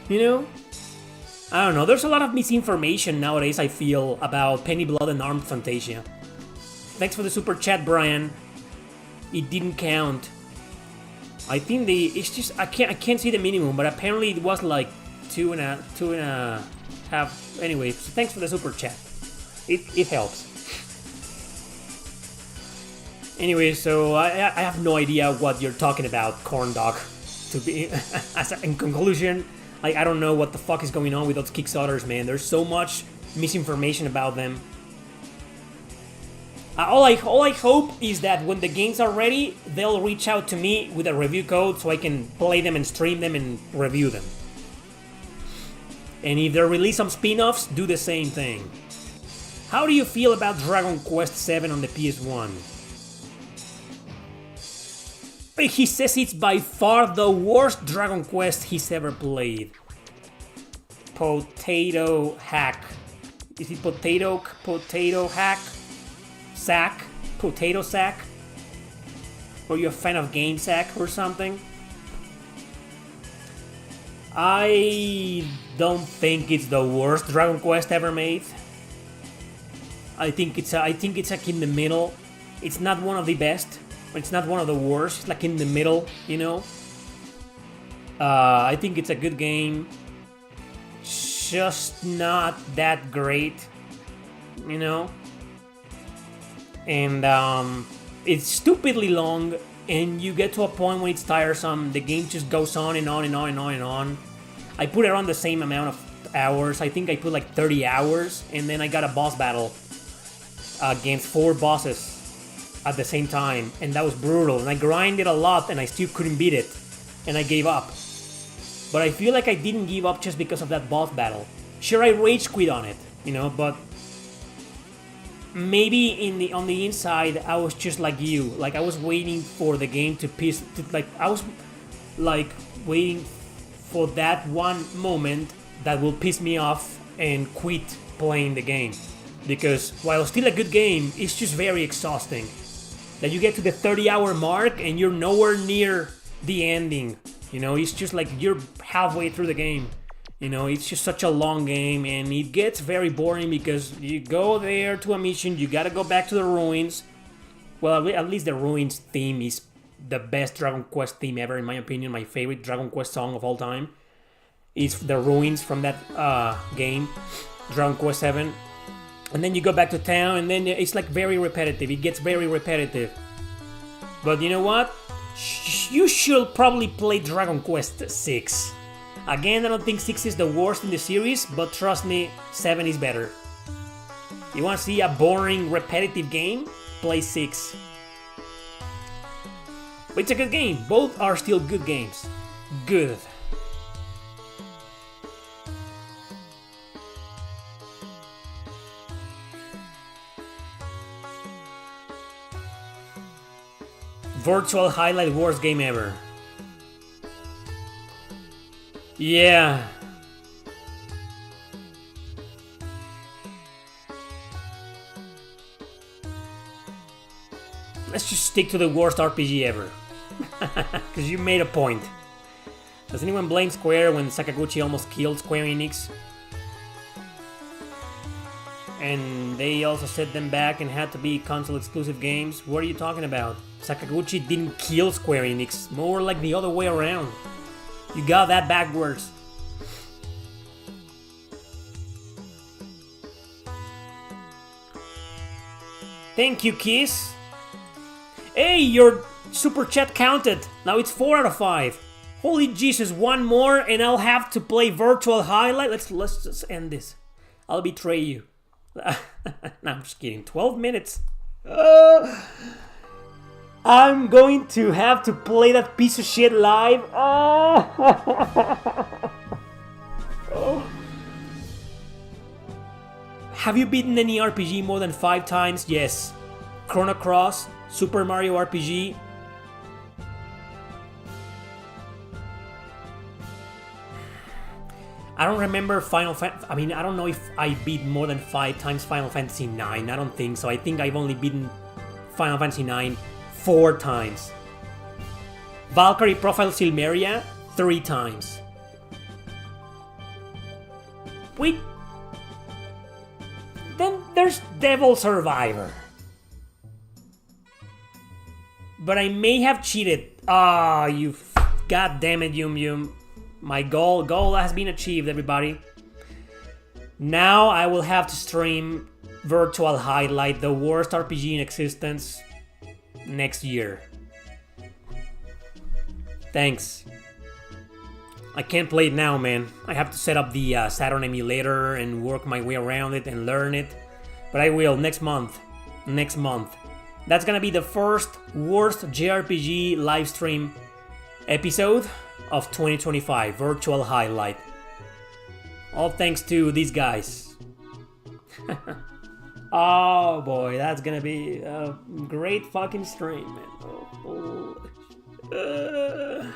I don't know, there's a lot of misinformation nowadays, I feel, about Penny Blood and Armed Fantasia. Thanks for the super chat, Brian. It didn't count. I think it's just, I can't see the minimum, but apparently it was like two and a half. Anyway, so thanks for the super chat. It helps. Anyway, so I have no idea what you're talking about, corn dog. In conclusion, I don't know what the fuck is going on with those Kickstarters, man. There's so much misinformation about them. All I hope is that when the games are ready, they'll reach out to me with a review code so I can play them and stream them and review them. And if they release some spin-offs, do the same thing. How do you feel about Dragon Quest VII on the PS1? He says it's by far the worst Dragon Quest he's ever played. Potato hack. Is it potato hack? Sack? Potato sack? Or you a fan of Game Sack or something? I don't think it's the worst Dragon Quest ever made. I think it's like in the middle. It's not one of the best. It's not one of the worst. It's like in the middle, I think it's a good game. Just not that great, And it's stupidly long, and you get to a point when it's tiresome. The game just goes on and on and on and on and on. I put around the same amount of hours. I think I put like 30 hours, and then I got a boss battle against 4 bosses at the same time, and that was brutal, and I grinded a lot and I still couldn't beat it, and I gave up. But I feel like I didn't give up just because of that boss battle. Sure, I rage quit on it, but maybe on the inside I was just like you, like I was waiting for the game to I was like waiting for that one moment that will piss me off and quit playing the game, because while still a good game, it's just very exhausting. That you get to the 30-hour mark and you're nowhere near the ending. It's just like you're halfway through the game. It's just such a long game, and it gets very boring because you go there to a mission, you gotta go back to the ruins. Well, at least the ruins theme is the best Dragon Quest theme ever, in my opinion. My favorite Dragon Quest song of all time is the ruins from that game, Dragon Quest VII. And then you go back to town, and then it's like very repetitive. It gets very repetitive. But you know what? You should probably play Dragon Quest VI. Again, I don't think 6 is the worst in the series, but trust me, 7 is better. You want to see a boring, repetitive game? Play 6. But it's a good game. Both are still good games. Good. Virtual highlight worst game ever. Yeah. let's just stick to the worst RPG ever. Because you made a point. Does anyone blame Square when Sakaguchi almost killed Square Enix? And they also set them back and had to be console exclusive games? What are you talking about? Sakaguchi didn't kill Square Enix, more like the other way around. You got that backwards. Thank you, Kiss. Hey, your super chat counted. Now it's 4 out of 5. Holy Jesus, one more and I'll have to play virtual highlight. Let's just end this. I'll betray you. No, I'm just kidding. 12 minutes. I'm going to have to play that piece of shit live. Have you beaten any RPG more than 5 times? Yes. Chrono Cross, Super Mario RPG. I don't remember Final Fantasy. I mean, I don't know if I beat more than 5 times Final Fantasy IX. I don't think so. I think I've only beaten Final Fantasy IX 4 times. Valkyrie Profile Silmeria 3 times. Wait. Then there's Devil Survivor. But I may have cheated. Ah, you god damn it, Yum Yum. My goal has been achieved, everybody. Now I will have to stream Virtual Highlight, the worst RPG in existence, next year. Thanks. I can't play it now, man. I have to set up the Saturn emulator and work my way around it and learn it. But I will next month. Next month. That's gonna be the first worst JRPG livestream episode of 2025, Virtual Highlight. All thanks to these guys. Oh boy, that's gonna be a great fucking stream, man.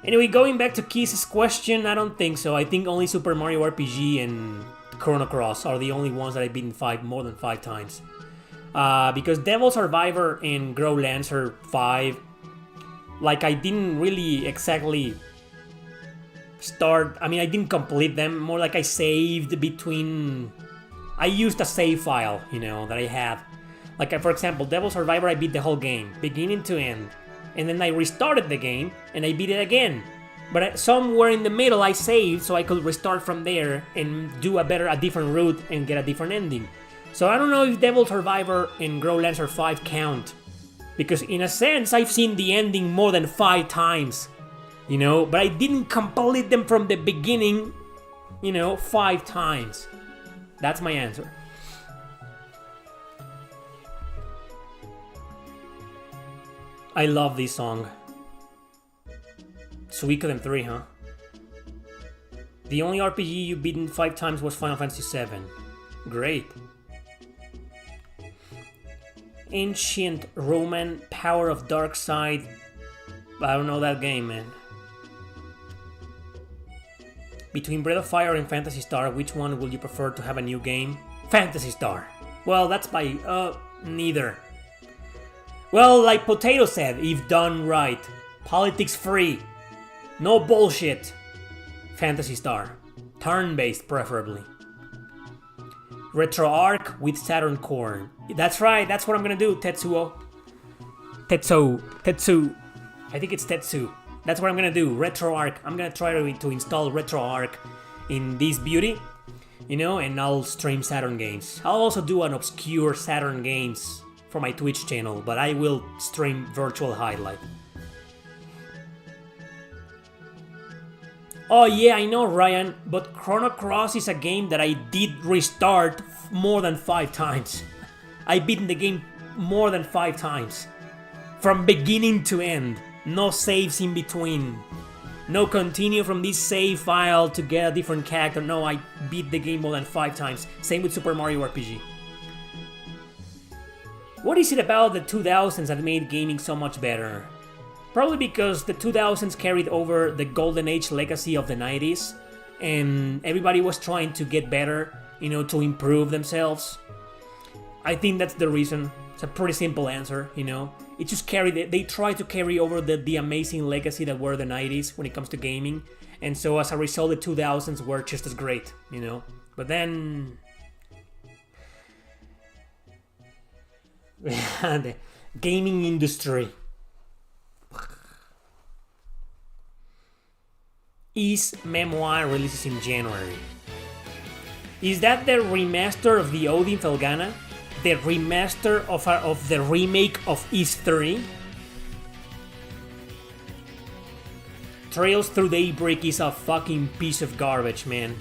Anyway, going back to Keith's question, I don't think so. I think only Super Mario RPG and Chrono Cross are the only ones that I've beaten more than 5 times. Because Devil Survivor and Grow Lancer 5, like, I didn't really exactly start. I mean, I didn't complete them. More like I saved between. I used a save file, you know, that I had. Like, for example, Devil Survivor, I beat the whole game, beginning to end. And then I restarted the game, and I beat it again. But somewhere in the middle, I saved so I could restart from there and do a different route and get a different ending. So I don't know if Devil Survivor and Grow Lancer 5 count. Because in a sense, I've seen the ending more than 5 times. You know, but I didn't complete them from the beginning, 5 times. That's my answer. I love this song. Suikoden 3, huh? The only RPG you've beaten 5 times was Final Fantasy 7. Great. Ancient Roman Power of Dark Side. I don't know that game, man. Between Breath of Fire and Phantasy Star, which one would you prefer to have a new game? Phantasy Star. Well, that's by neither. Well, like Potato said, if done right. Politics free. No bullshit. Phantasy Star. Turn-based, preferably. RetroArch with Saturn Core. That's right, that's what I'm gonna do, Tetsuo. Tetsu. I think it's Tetsu. That's what I'm gonna do, RetroArch. I'm gonna try to install RetroArch in this beauty, and I'll stream Saturn games. I'll also do an obscure Saturn games for my Twitch channel, but I will stream Virtual Highlight. Oh yeah, I know, Ryan, but Chrono Cross is a game that I did restart more than 5 times. I've beaten the game more than 5 times. From beginning to end. No saves in between. No continue from this save file to get a different character. No, I beat the game more than 5 times. Same with Super Mario RPG. What is it about the 2000s that made gaming so much better? Probably because the 2000s carried over the golden age legacy of the 90s, and everybody was trying to get better, to improve themselves. I think that's the reason. It's a pretty simple answer, you know. It just they try to carry over the amazing legacy that were the 90s when it comes to gaming. And so as a result, the 2000s were just as great, you know. But then... the gaming industry. Ys Memoir releases in January. Is that the remaster of the Odin Felgana? The remaster of the remake of Ys 3? Trails Through Daybreak is a fucking piece of garbage, man.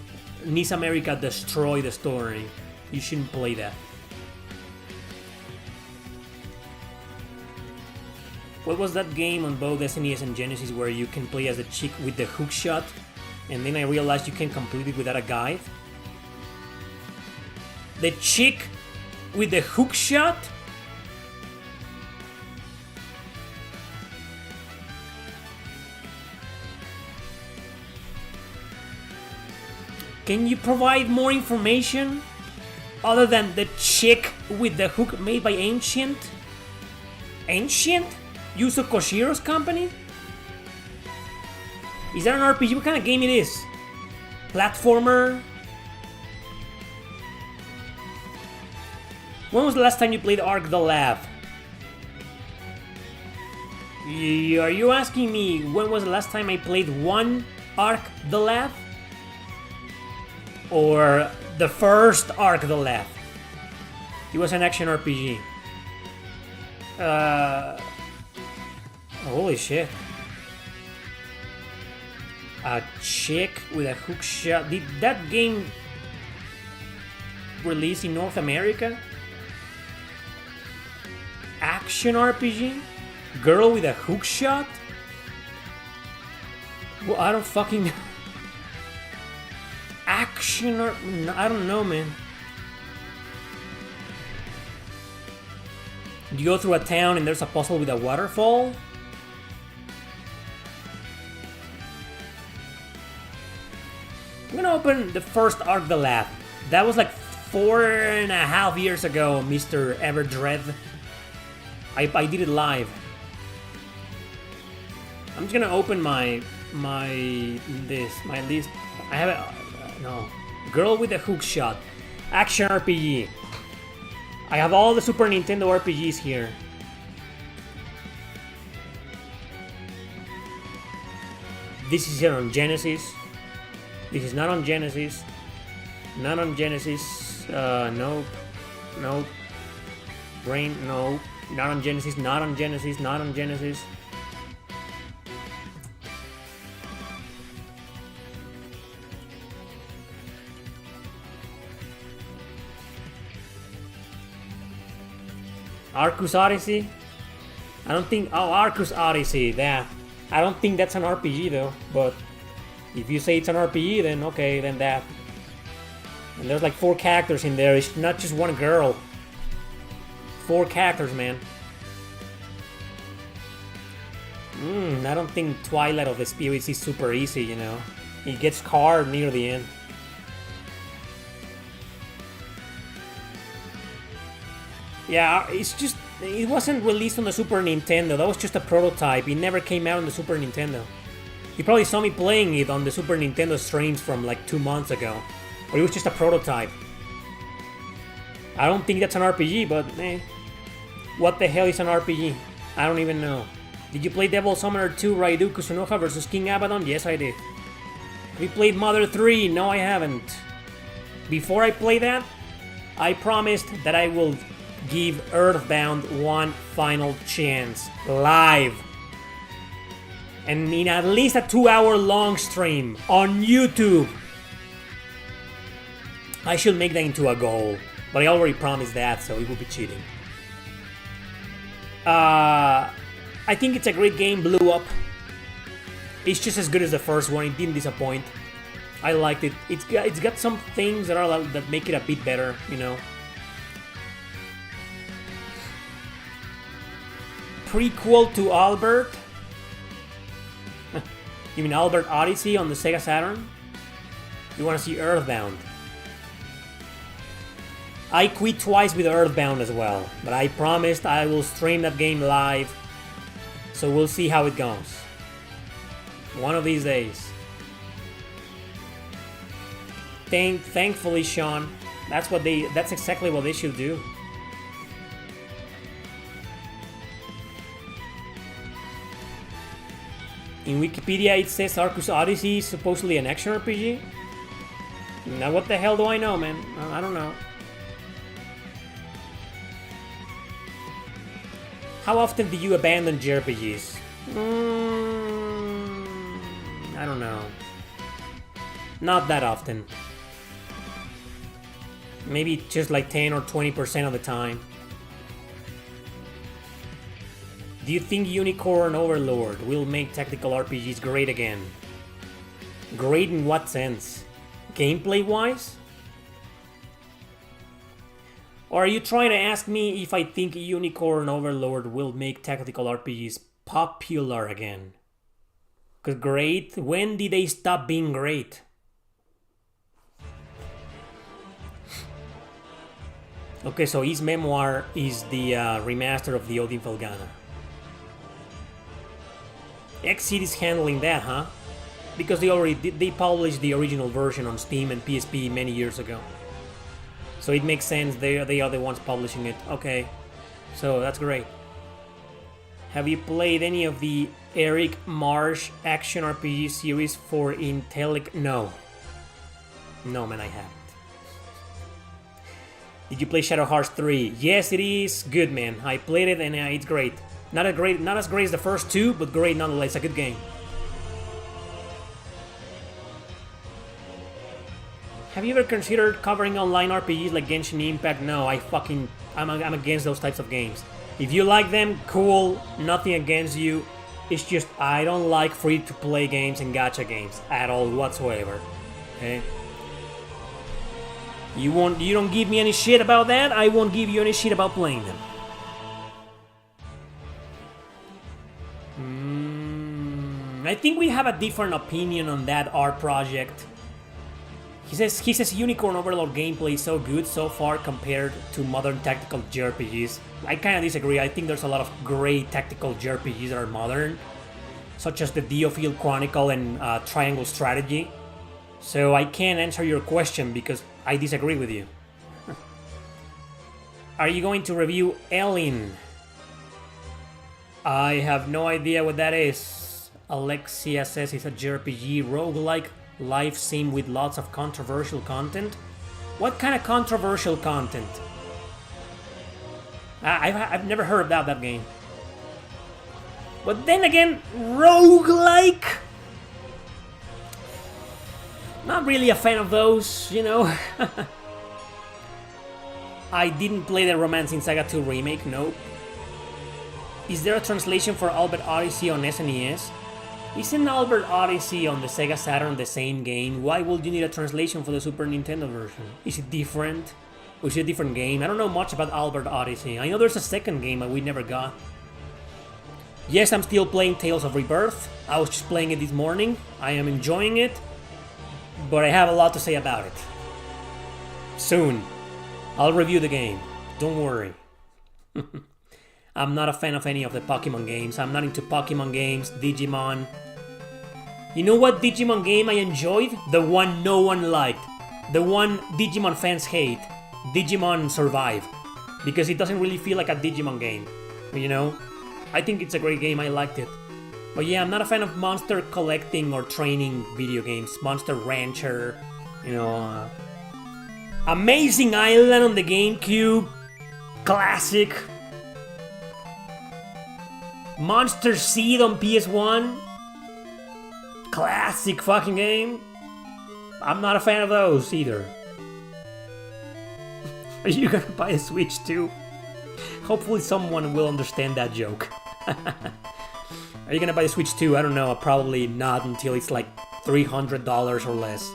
Ys America destroyed the story. You shouldn't play that. What was that game on both SNES and Genesis where you can play as a chick with the hook shot? And then I realized you can complete it without a guide? The chick with the hook shot? Can you provide more information other than the chick with the hook made by Ancient? Ancient? Yuzo Koshiro's company? Is that an RPG? What kind of game it is? Platformer? When was the last time you played Ark the Lab? Are you asking me when was the last time I played one Ark the Lab? Or the first Ark the Lab? It was an action RPG. Holy shit. A chick with a hook shot. Did that game release in North America? Action RPG? Girl with a hook shot? Well, I don't fucking know. Action or... I don't know, man. You go through a town and there's a puzzle with a waterfall? I'm gonna open the first Ark the Lab. That was like 4.5 years ago, Mr. Everdread. I did it live. I'm just gonna open my list. I have a no. Girl with a hook shot. Action RPG. I have all the Super Nintendo RPGs here. This is here on Genesis. This is not on Genesis. Not on Genesis. Nope. Nope. Brain, no. Not on Genesis, not on Genesis, not on Genesis. Arcus Odyssey? I don't think... Oh, Arcus Odyssey, that. I don't think that's an RPG though, but... If you say it's an RPG, then okay, then that. And there's like 4 characters in there, it's not just one girl. 4 characters, man. I don't think Twilight of the Spirits is super easy, you know. It gets hard near the end. Yeah, it's just... It wasn't released on the Super Nintendo. That was just a prototype. It never came out on the Super Nintendo. You probably saw me playing it on the Super Nintendo streams from like 2 months ago. Or it was just a prototype. I don't think that's an RPG, but what the hell is an RPG? I don't even know. Did you play Devil Summoner 2 Raidu Kusunoha vs King Abaddon? Yes, I did. We played Mother 3? No, I haven't. Before I play that, I promised that I will give Earthbound one final chance. Live. And in at least a 2-hour long stream on YouTube. I should make that into a goal. But I already promised that, so it would be cheating. I think it's a great game, blew up. It's just as good as the first one, it didn't disappoint. I liked it. It's got some things that make it a bit better, you know. Prequel to Albert? You mean Albert Odyssey on the Sega Saturn? You want to see Earthbound? I quit twice with Earthbound as well, but I promised I will stream that game live, so we'll see how it goes. One of these days. Thankfully, Sean, that's exactly what they should do. In Wikipedia it says Arcus Odyssey is supposedly an action RPG. Now what the hell do I know, man? I don't know. How often do you abandon JRPGs? I don't know. Not that often. Maybe just like 10 or 20% of the time. Do you think Unicorn Overlord will make tactical RPGs great again? Great in what sense? Gameplay-wise? Or are you trying to ask me if I think Unicorn Overlord will make tactical RPGs popular again? Because great? When did they stop being great? Okay, so his memoir is the remaster of the Odin Felgana. Exceed is handling that, huh? Because they published the original version on Steam and PSP many years ago. So it makes sense, they are the ones publishing it. Okay, so that's great. Have you played any of the Erick Marsh action RPG series for Intellect? No. No, man, I haven't. Did you play Shadow Hearts 3? Yes, it is good, man. I played it and it's great. Not as great as the first two, but great nonetheless. A good game. Have you ever considered covering online RPGs like Genshin Impact? No, I'm against those types of games. If you like them, cool. Nothing against you. It's just I don't like free-to-play games and gacha games at all whatsoever. Okay. You don't give me any shit about that, I won't give you any shit about playing them. I think we have a different opinion on that art project. He says Unicorn Overlord gameplay is so good so far compared to modern tactical JRPGs. I kind of disagree. I think there's a lot of great tactical JRPGs that are modern, such as the Diofield Chronicle and Triangle Strategy. So I can't answer your question because I disagree with you. Are you going to review Ellen? I have no idea what that is. Alexia says it's a JRPG roguelike live sim with lots of controversial content. What kind of controversial content? I've never heard about that game. But then again, roguelike? Not really a fan of those, you know. I didn't play the Romancing Saga 2 remake, nope. Is there a translation for Albert Odyssey on SNES? Isn't Albert Odyssey on the Sega Saturn the same game? Why would you need a translation for the Super Nintendo version? Is it different? Or is it a different game? I don't know much about Albert Odyssey. I know there's a second game that we never got. Yes, I'm still playing Tales of Rebirth. I was just playing it this morning. I am enjoying it. But I have a lot to say about it. Soon. I'll review the game. Don't worry. I'm not a fan of any of the Pokemon games. I'm not into Pokemon games, Digimon. You know what Digimon game I enjoyed? The one no one liked. The one Digimon fans hate. Digimon Survive. Because it doesn't really feel like a Digimon game. You know? I think it's a great game. I liked it. But yeah, I'm not a fan of monster collecting or training video games. Monster Rancher, you know. Amazing Island on the GameCube. Classic. Monster Seed on PS1. Classic fucking game. I'm not a fan of those either. Are you gonna buy a Switch too? Hopefully someone will understand that joke. Are you gonna buy the Switch 2? I don't know, probably not until it's like $300 or less.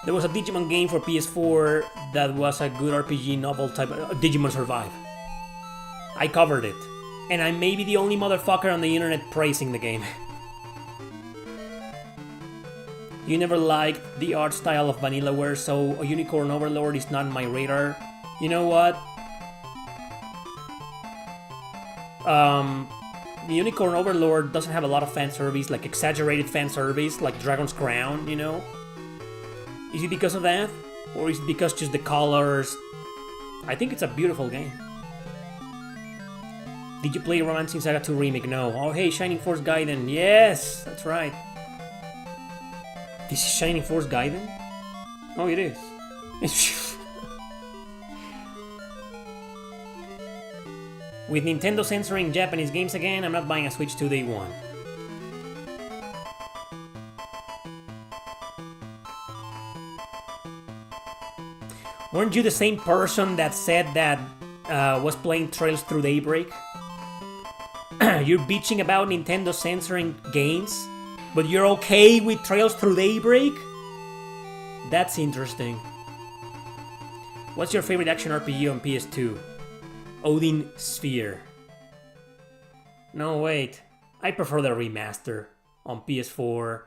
There was a Digimon game for PS4 that was a good RPG novel type, Digimon Survive. I covered it, and I may be the only motherfucker on the internet praising the game. You never liked the art style of Vanillaware, so a Unicorn Overlord is not on my radar. You know what? The Unicorn Overlord doesn't have a lot of fan service, like exaggerated fan service, like Dragon's Crown, you know? Is it because of that? Or is it because just the colors? I think it's a beautiful game. Did you play Romancing Saga 2 Remake? No. Oh hey, Shining Force Gaiden. Yes, that's right. This is Shining Force Gaiden? Oh, it is. With Nintendo censoring Japanese games again, I'm not buying a Switch 2 day one. Weren't you the same person that said that was playing Trails Through Daybreak? You're bitching about Nintendo censoring games, but you're okay with Trails Through Daybreak? That's interesting. What's your favorite action RPG on PS2? Odin Sphere. No, wait. I prefer the remaster on PS4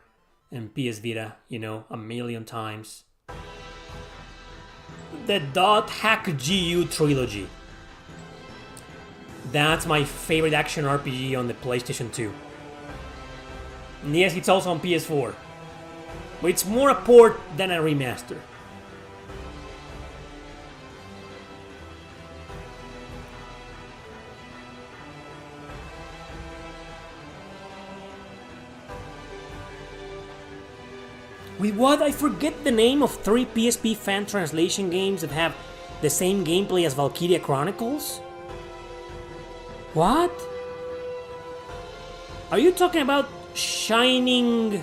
and PS Vita, you know, a million times. The .hack GU trilogy. That's my favorite action RPG on the PlayStation 2. And yes, it's also on PS4. But it's more a port than a remaster. With what? I forget the name of 3 PSP fan translation games that have the same gameplay as Valkyria Chronicles? What? Are you talking about Shining?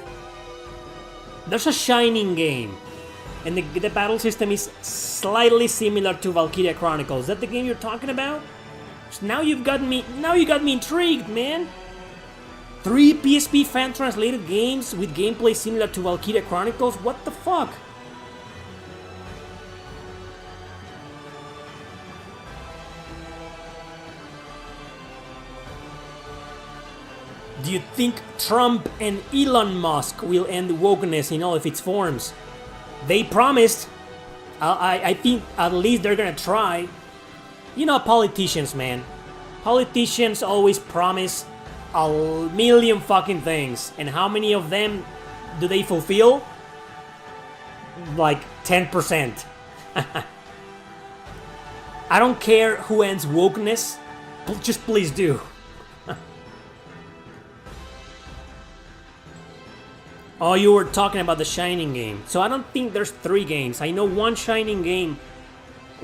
There's a Shining game, and the battle system is slightly similar to Valkyria Chronicles. Is that the game you're talking about? So now you got me intrigued, man. 3 PSP fan translated games with gameplay similar to Valkyria Chronicles? What the fuck? Do you think Trump and Elon Musk will end wokeness in all of its forms? They promised. I think at least they're gonna try. You know, politicians, man. Politicians always promise a million fucking things, and how many of them do they fulfill? Like 10%. I don't care who ends wokeness, just please do. Oh, you were talking about the Shining game. So I don't think there's 3 games. I know one Shining game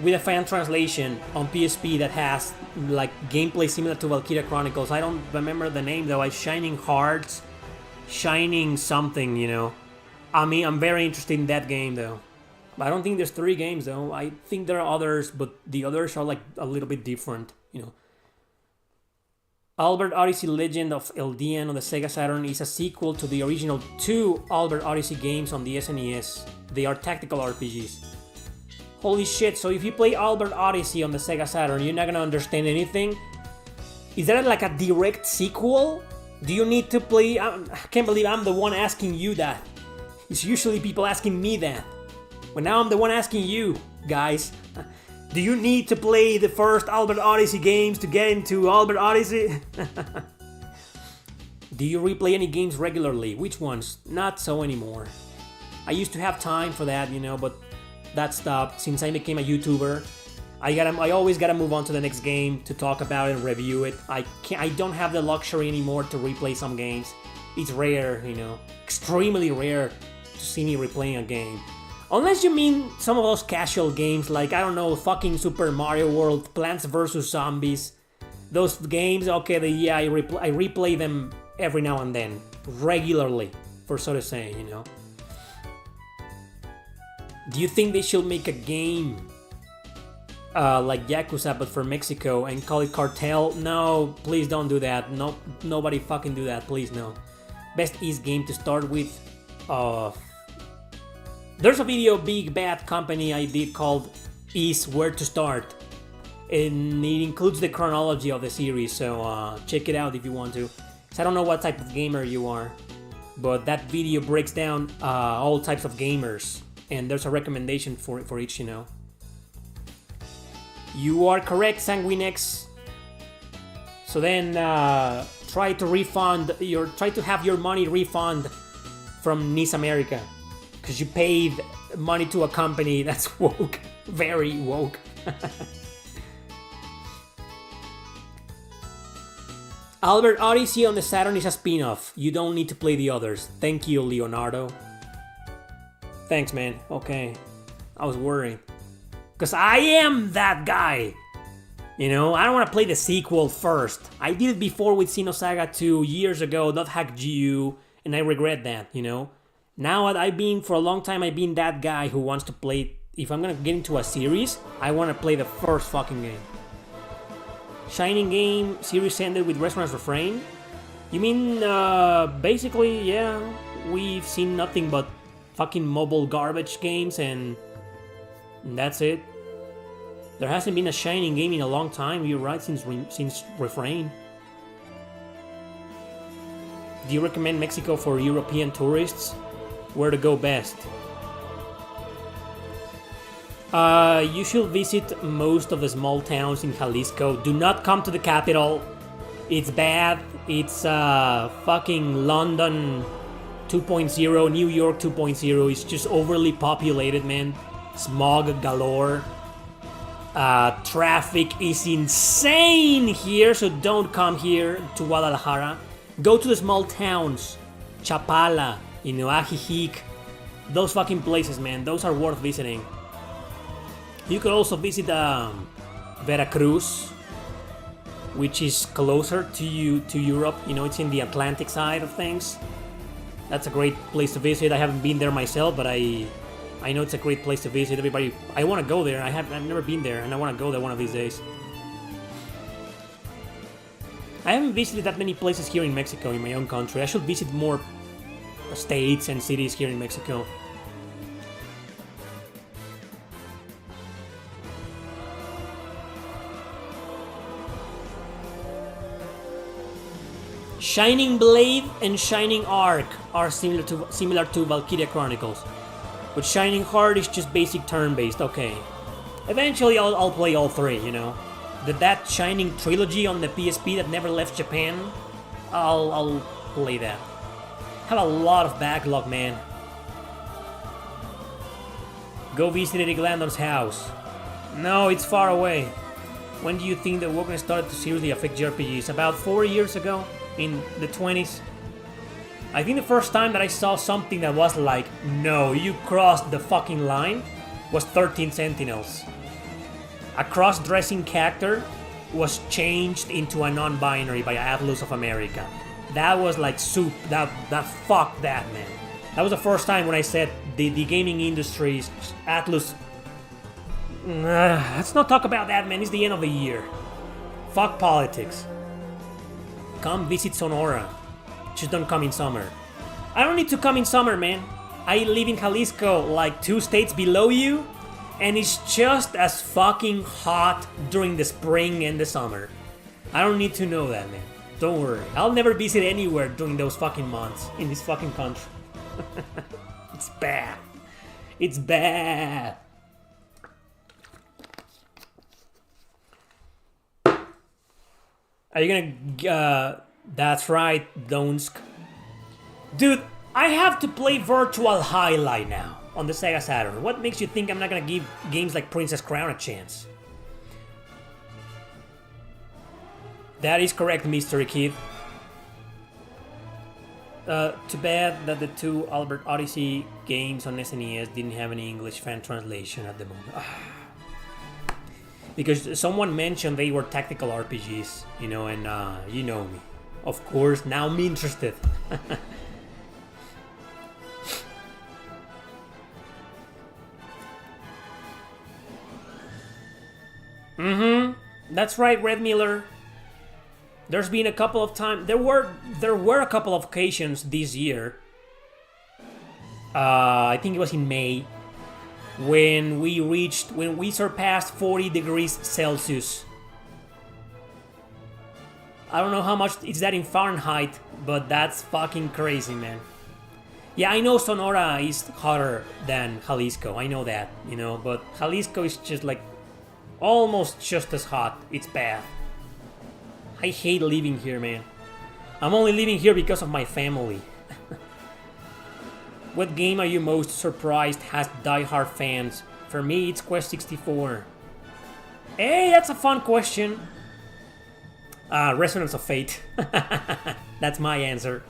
with a fan translation on PSP that has like gameplay similar to Valkyria Chronicles. I don't remember the name though. It's Shining Hearts, Shining something, you know. I mean, I'm very interested in that game though. But I don't think there's 3 games though. I think there are others, but the others are like a little bit different, you know. Albert Odyssey Legend of Eldian on the Sega Saturn is a sequel to the original 2 Albert Odyssey games on the SNES. They are tactical RPGs. Holy shit, so if you play Albert Odyssey on the Sega Saturn, you're not gonna understand anything? Is that like a direct sequel? Do you need to play... I can't believe I'm the one asking you that. It's usually people asking me that. But now I'm the one asking you, guys. Do you need to play the first Albert Odyssey games to get into Albert Odyssey? Do you replay any games regularly? Which ones? Not so anymore. I used to have time for that, you know, but that stopped since I became a YouTuber. I always gotta move on to the next game to talk about it and review it. I don't have the luxury anymore to replay some games. It's rare, you know, extremely rare to see me replaying a game. Unless you mean some of those casual games like, I don't know, fucking Super Mario World, Plants vs. Zombies. Those games, okay, I replay them every now and then. Regularly, for so to say, you know. Do you think they should make a game like Yakuza but for Mexico and call it Cartel? No, please don't do that. No, nobody fucking do that, please no. Best East game to start with. There's a video Big Bad Company I did called Is Where to Start. And it includes the chronology of the series, so check it out if you want to. So I don't know what type of gamer you are. but that video breaks down all types of gamers, and there's a recommendation for each, you know. You are correct, Sanguinex. So then try to have your money refund from NIS America, because you paid money to a company that's woke, very woke. Albert Odyssey on the Saturn is a spin-off. You don't need to play the others. Thank you, Leonardo. Thanks, man. Okay. I was worried. Because I am that guy. You know, I don't want to play the sequel first. I did it before with Xenosaga 2 years ago, .hack GU, and I regret that, you know. Now for a long time, I've been that guy who wants to play. If I'm going to get into a series, I want to play the first fucking game. Shining game, series ended with Restaurant's Refrain? You mean, basically, yeah, we've seen nothing but fucking mobile garbage games and that's it. There hasn't been a Shining game in a long time, you're right, since Refrain. Do you recommend Mexico for European tourists? Where to go best? You should visit most of the small towns in Jalisco. Do not come to the capital. It's bad. It's fucking London 2.0, New York 2.0. It's just overly populated, man. Smog galore. Traffic is insane here, so don't come here to Guadalajara. Go to the small towns. Chapala, Ajijic. Those fucking places, man. Those are worth visiting. You could also visit Veracruz, which is closer to Europe. You know, it's in the Atlantic side of things. That's a great place to visit. I haven't been there myself, but I know it's a great place to visit. Everybody, I want to go there. I've never been there, and I want to go there one of these days. I haven't visited that many places here in Mexico, in my own country. I should visit more states and cities here in Mexico. Shining Blade and Shining Arc are similar to Valkyria Chronicles, but Shining Heart is just basic turn-based. Okay, eventually I'll play all three. You know, that Shining trilogy on the PSP that never left Japan, I'll play that. Have a lot of backlog, man. Go visit Erick Landon's house. No, it's far away. When do you think the wokeness started to seriously affect JRPGs? About 4 years ago. In the 20s. I think the first time that I saw something that was like, no, you crossed the fucking line, was 13 Sentinels. A cross-dressing character was changed into a non-binary by Atlus of America. That was like soup. That fuck that, man. That was the first time when I said the gaming industry's Atlus. Let's not talk about that, man. It's the end of the year. Fuck politics. Come visit Sonora. Just don't come in summer. I don't need to come in summer, man. I live in Jalisco, like 2 states below you, and it's just as fucking hot during the spring and the summer. I don't need to know that, man. Don't worry. I'll never visit anywhere during those fucking months in this fucking country. It's bad. It's bad. Are you gonna... that's right, Donsk. Dude, I have to play Virtual Highlight now on the Sega Saturn. What makes you think I'm not gonna give games like Princess Crown a chance? That is correct, Mystery Kid. Too bad that the 2 Albert Odyssey games on SNES didn't have any English fan translation at the moment. Because someone mentioned they were tactical RPGs, you know, and you know me. Of course, now I'm interested. That's right, Red Miller. There's been a couple of times. There were a couple of occasions this year. I think it was in May. When we surpassed 40 degrees Celsius. I don't know how much is that in Fahrenheit, but that's fucking crazy, man. Yeah, I know Sonora is hotter than Jalisco. I know that, but Jalisco is just like almost just as hot. It's bad. I hate living here, man. I'm only living here because of my family. What game are you most surprised has die-hard fans? For me, it's Quest 64. Hey, that's a fun question. Resonance of Fate. That's my answer.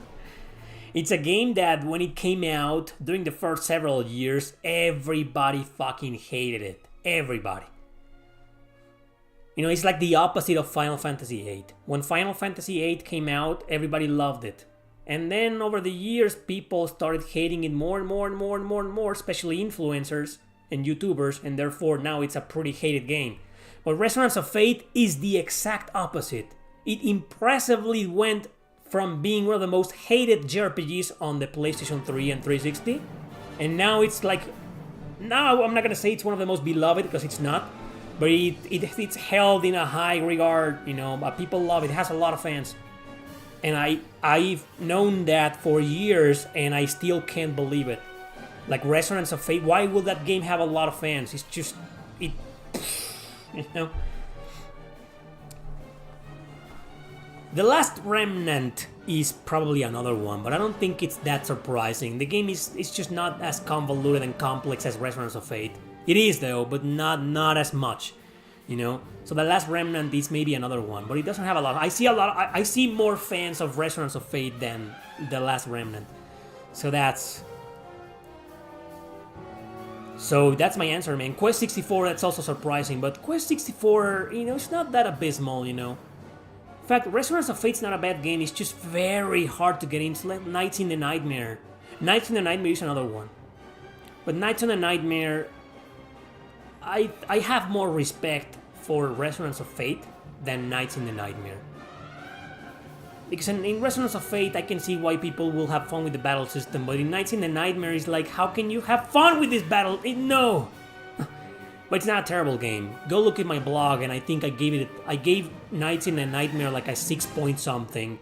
It's a game that when it came out during the first several years, everybody fucking hated it. Everybody. It's like the opposite of Final Fantasy VIII. When Final Fantasy VIII came out, everybody loved it. And then over the years, people started hating it more and more and more and more and more, especially influencers and YouTubers, and therefore now it's a pretty hated game. But Resonance of Fate is the exact opposite. It impressively went from being one of the most hated JRPGs on the PlayStation 3 and 360, and now it's like, now I'm not gonna say it's one of the most beloved because it's not, but it's held in a high regard. People love it. It has a lot of fans. And I've known that for years, and I still can't believe it. Like Resonance of Fate, why will that game have a lot of fans? It's just, The Last Remnant is probably another one, but I don't think it's that surprising. The game is just not as convoluted and complex as Resonance of Fate. It is though, but not as much. So The Last Remnant is maybe another one, but it doesn't have a lot. I see more fans of Resonance of Fate than The Last Remnant. So that's my answer, man. Quest 64, that's also surprising, but Quest 64, it's not that abysmal, In fact, Resonance of Fate's not a bad game, it's just very hard to get into. It's like Nights in the Nightmare. Nights in the Nightmare is another one. But Nights in the Nightmare, I have more respect for Resonance of Fate than Nights in the Nightmare. Because in Resonance of Fate, I can see why people will have fun with the battle system, but in Nights in the Nightmare, it's like, how can you have fun with this battle? No! But it's not a terrible game. Go look at my blog, and I think I gave Nights in the Nightmare like a 6 point something.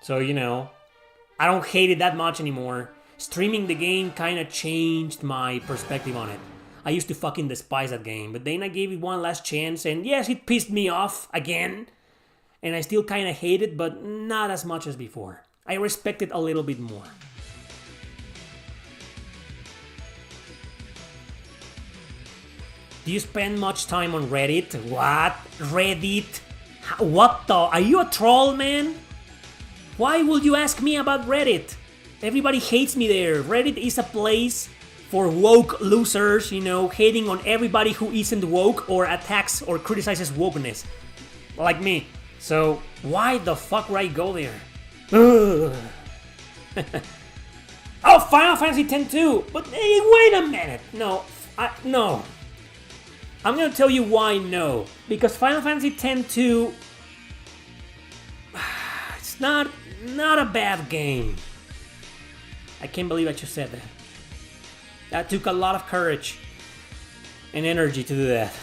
So, I don't hate it that much anymore. Streaming the game kind of changed my perspective on it. I used to fucking despise that game, but then I gave it one last chance, and yes, it pissed me off again. And I still kind of hate it, but not as much as before. I respect it a little bit more. Do you spend much time on Reddit? What? Reddit? What the? Are you a troll, man? Why would you ask me about Reddit? Everybody hates me there. Reddit is a place for woke losers, hating on everybody who isn't woke or attacks or criticizes wokeness. Like me. So, why the fuck would I go there? Oh, Final Fantasy X too! But hey, wait a minute! No. I'm gonna tell you why no. Because Final Fantasy X-2, it's not a bad game. I can't believe I just said that. That took a lot of courage and energy to do that.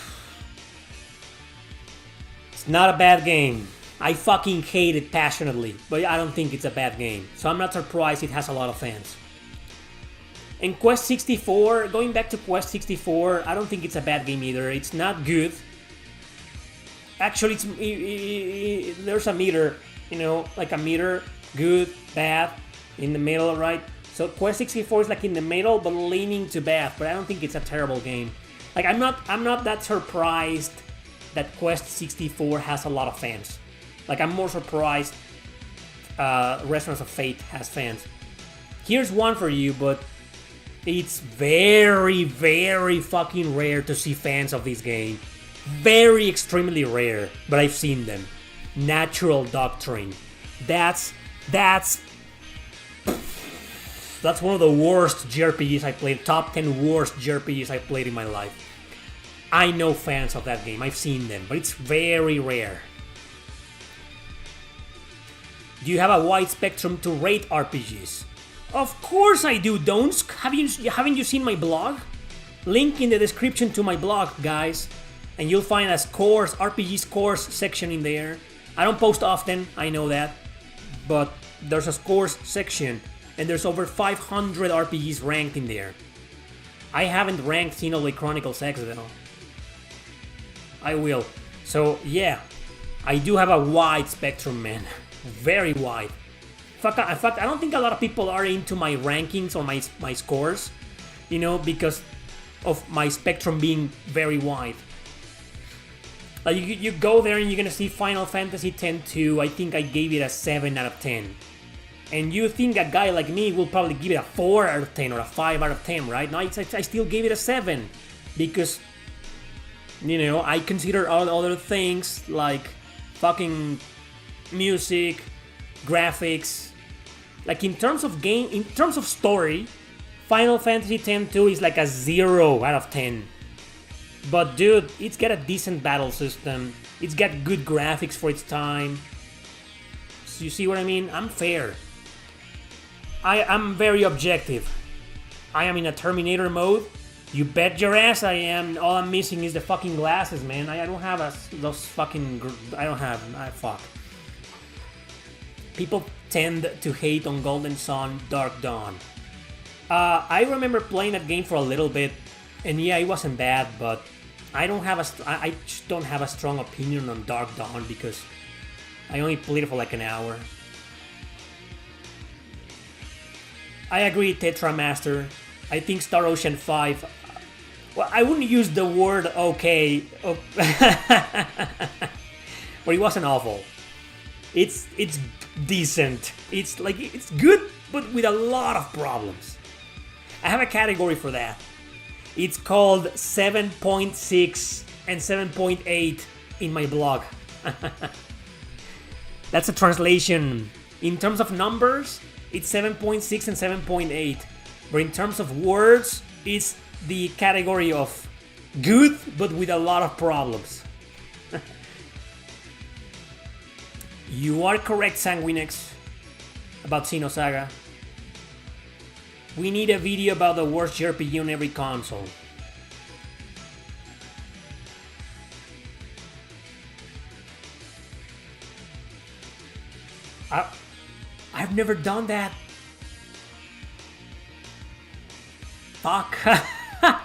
It's not a bad game. I fucking hate it passionately, but I don't think it's a bad game. So I'm not surprised it has a lot of fans. And Quest 64, going back to Quest 64, I don't think it's a bad game either. It's not good. Actually, there's a meter, like a meter, good, bad, in the middle, right? So Quest 64 is like in the middle, but leaning to bad. But I don't think it's a terrible game. Like I'm not that surprised that Quest 64 has a lot of fans. Like I'm more surprised Resonance of Fate has fans. Here's one for you, but it's very, very fucking rare to see fans of this game. Very extremely rare, but I've seen them. Natural Doctrine. That's one of the worst JRPGs I played. Top 10 worst JRPGs I played in my life. I know fans of that game. I've seen them, but it's very rare. Do you have a wide spectrum to rate RPGs? Of course I do, Don'ts. Haven't you seen my blog? Link in the description to my blog, guys. And you'll find a scores, RPG scores section in there. I don't post often, I know that. But there's a scores section. and there's over 500 RPGs ranked in there. I haven't ranked Xenoblade Chronicles X though. I will. So yeah, I do have a wide spectrum, man. Very wide. In fact, I don't think a lot of people are into my rankings or my scores, you know, because of my spectrum being very wide. Like you go there and you're gonna see Final Fantasy X-2. I think I gave it a 7 out of 10. And you think a guy like me will probably give it a 4 out of 10 or a 5 out of 10, right? No, I still gave it a 7 because, you know, I consider all other things like fucking music, graphics. Like in terms of story, Final Fantasy X-2 is like a 0 out of 10. But dude, it's got a decent battle system. It's got good graphics for its time. So you see what I mean? I'm fair. I'm very objective. I am in a Terminator mode. You bet your ass I am. All I'm missing is the fucking glasses, man. I don't have those fucking... I don't have... fuck. People tend to hate on Golden Sun, Dark Dawn. I remember playing that game for a little bit, and yeah, it wasn't bad, but I just don't have a strong opinion on Dark Dawn because I only played it for like an hour. I agree, Tetra Master. I think Star Ocean 5... Well, I wouldn't use the word okay. Oh. But it wasn't awful. It's decent. It's good, but with a lot of problems. I have a category for that. It's called 7.6 and 7.8 in my blog. That's a translation. In terms of numbers, it's 7.6 and 7.8. But in terms of words, it's the category of good, but with a lot of problems. You are correct, Sanguinex, about Xenosaga. We need a video about the worst JRPG on every console. I've never done that. Fuck.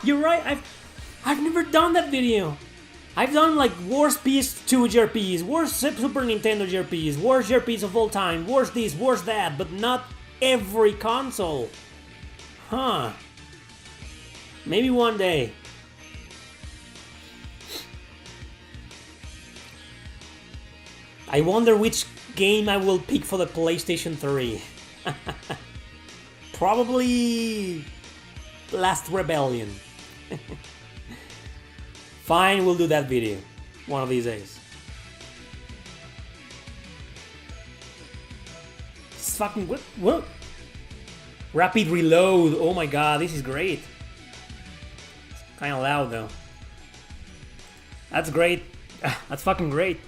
You're right. I've never done that video. I've done like worst PS2 JRPGs, worst Super Nintendo JRPGs, worst JRPGs of all time, worst this, worst that, but not every console. Huh. Maybe one day. I wonder which game I will pick for the PlayStation 3. Probably Last Rebellion. Fine, we'll do that video one of these days. It's fucking what? Rapid reload. Oh my god, this is great. It's kind of loud though. That's great. That's fucking great.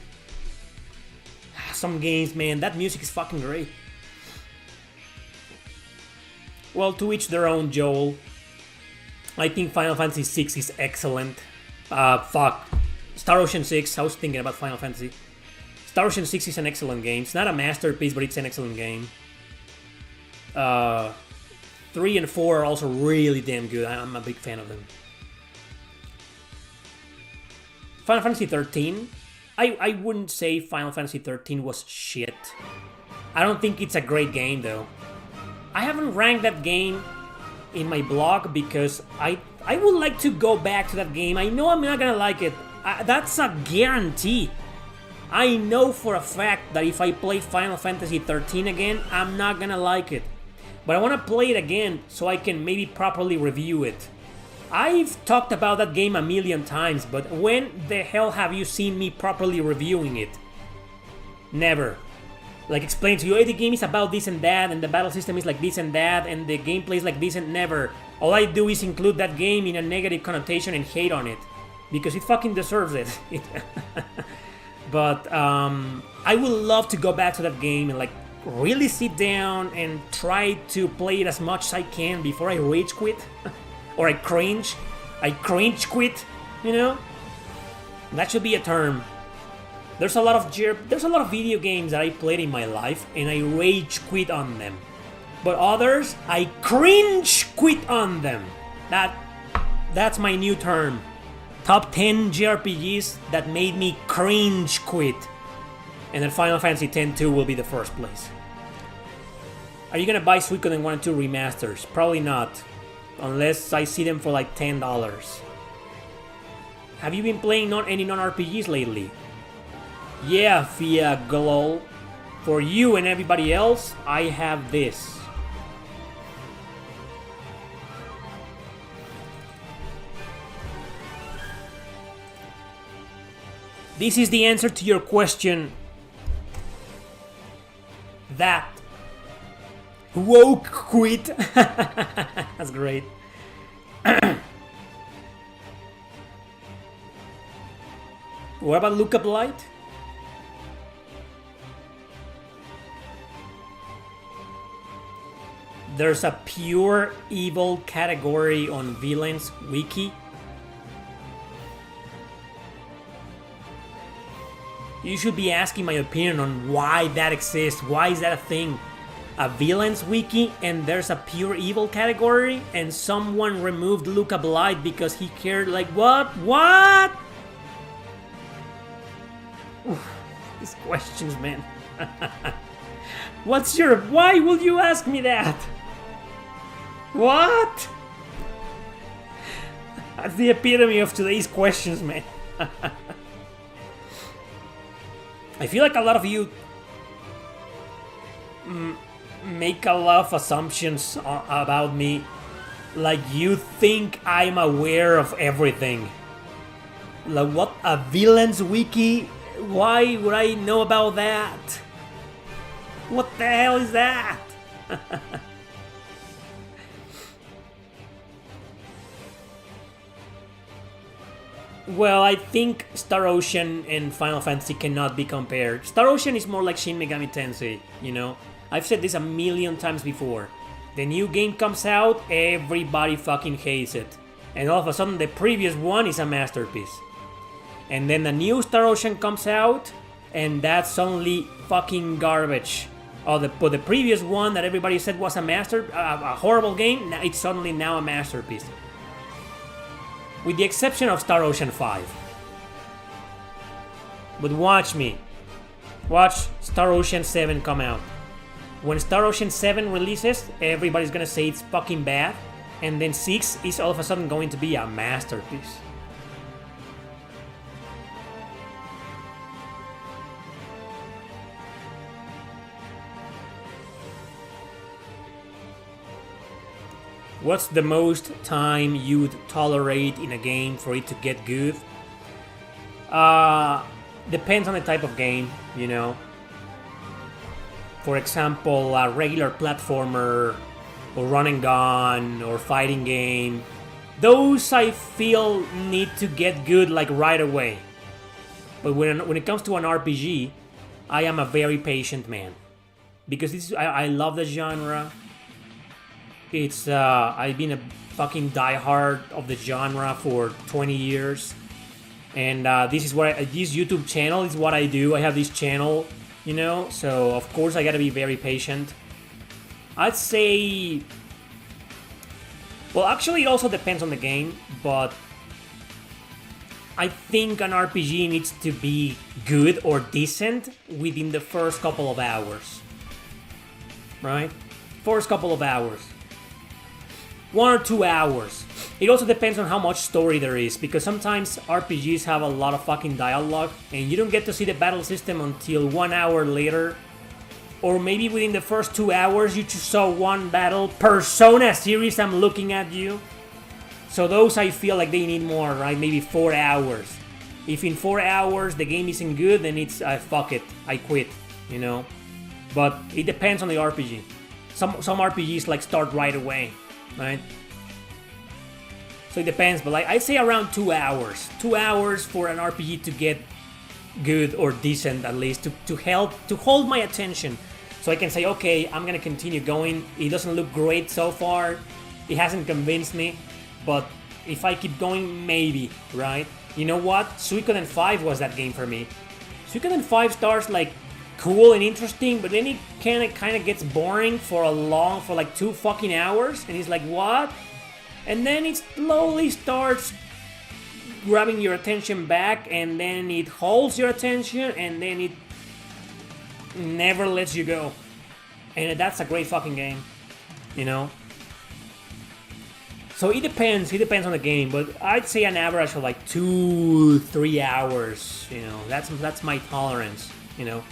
Some games, man, that music is fucking great. Well, to each their own, Joel. I think Final Fantasy VI is excellent. Fuck. Star Ocean 6, I was thinking about Final Fantasy. Star Ocean 6 is an excellent game. It's not a masterpiece, but it's an excellent game. 3 and 4 are also really damn good. I'm a big fan of them. Final Fantasy 13. I wouldn't say Final Fantasy 13 was shit. I don't think it's a great game, though. I haven't ranked that game in my blog because I would like to go back to that game. I know I'm not gonna like it. That's a guarantee. I know for a fact that if I play Final Fantasy 13 again, I'm not gonna like it. But I want to play it again so I can maybe properly review it. I've talked about that game a million times, but when the hell have you seen me properly reviewing it? Never. Like explain to you, hey, the game is about this and that, and the battle system is like this and that, and the gameplay is like this and never. All I do is include that game in a negative connotation and hate on it. Because it fucking deserves it. But I would love to go back to that game and like really sit down and try to play it as much as I can before I rage quit. Or I cringe quit, you know? That should be a term. There's a lot of video games that I played in my life and I rage quit on them. But others, I cringe quit on them. That's my new term. Top 10 JRPGs that made me cringe quit. And then Final Fantasy X-2 will be the first place. Are you gonna buy Suikoden 1 and 2 remasters? Probably not. Unless I see them for like $10. Have you been playing any non-RPGs lately? Yeah, Fia Glol. For you and everybody else, I have this. This is the answer to your question. That woke quit. That's great. What about Look Up Light? There's a pure evil category on Villains Wiki. You should be asking my opinion on why that exists. Why is that a thing? A Villains Wiki and there's a pure evil category and someone removed Look Up Light because he cared like what? What? Oof, these questions, man. Why will you ask me that? What? That's the epitome of today's questions, man. I feel like a lot of you make a lot of assumptions about me. Like you think I'm aware of everything. Like what? A Villains Wiki? Why would I know about that? What the hell is that? Well, I think Star Ocean and Final Fantasy cannot be compared. Star Ocean is more like Shin Megami Tensei, you know? I've said this a million times before. The new game comes out, everybody fucking hates it. And all of a sudden the previous one is a masterpiece. And then the new Star Ocean comes out, and that's suddenly fucking garbage. But the previous one that everybody said was a horrible game, it's suddenly now a masterpiece. With the exception of Star Ocean 5. But watch me. Watch Star Ocean 7 come out. When Star Ocean 7 releases, everybody's gonna say it's fucking bad. And then 6 is all of a sudden going to be a masterpiece. What's the most time you'd tolerate in a game for it to get good? Depends on the type of game, you know. For example, a regular platformer, or run and gun, or fighting game. Those I feel need to get good like right away. But when it comes to an RPG, I am a very patient man. Because I love the genre. It's I've been a fucking diehard of the genre for 20 years, and this YouTube channel is what I do. I have this channel, you know, so of course I gotta be very patient. I'd say, well, actually it also depends on the game, but I think an RPG needs to be good or decent within the first couple of hours, right? First couple of hours. 1 or 2 hours. It also depends on how much story there is, because sometimes RPGs have a lot of fucking dialogue and you don't get to see the battle system until 1 hour later. Or maybe within the first 2 hours you just saw one battle. Persona series, I'm looking at you. So those I feel like they need more, right? Maybe 4 hours. If in 4 hours the game isn't good, then it's fuck it, I quit, you know? But it depends on the RPG. Some RPGs like start right away. Right? So it depends, but like I'd say around 2 hours. 2 hours for an RPG to get good or decent, at least to hold my attention. So I can say, okay, I'm gonna continue going. It doesn't look great so far. It hasn't convinced me, but if I keep going, maybe, right? You know what? Suikoden 5 was that game for me. Suikoden 5 starts like cool and interesting, but then it kind of gets boring for like 2 fucking hours, and he's like, what? And then it slowly starts grabbing your attention back, and then it holds your attention, and then it never lets you go. And that's a great fucking game, you know? So it depends on the game, but I'd say an average of like 2-3 hours, you know? That's my tolerance, you know?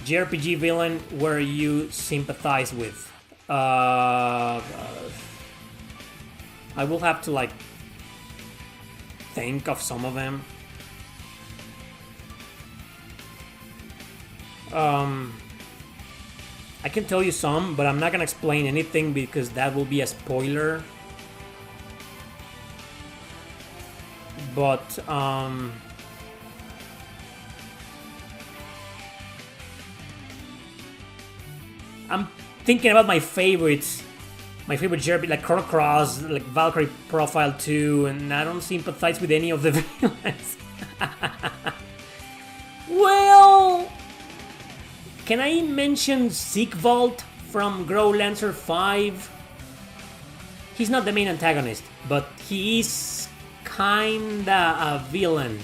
JRPG villain where you sympathize with. I will have to like think of some of them. I can tell you some, but I'm not gonna explain anything because that will be a spoiler. But I'm thinking about my favorites. My favorite JRPG, like Chrono Cross, like Valkyrie Profile 2, and I don't sympathize with any of the villains. Well, can I mention Sigvald from Grow Lancer 5? He's not the main antagonist, but he is kinda a villain.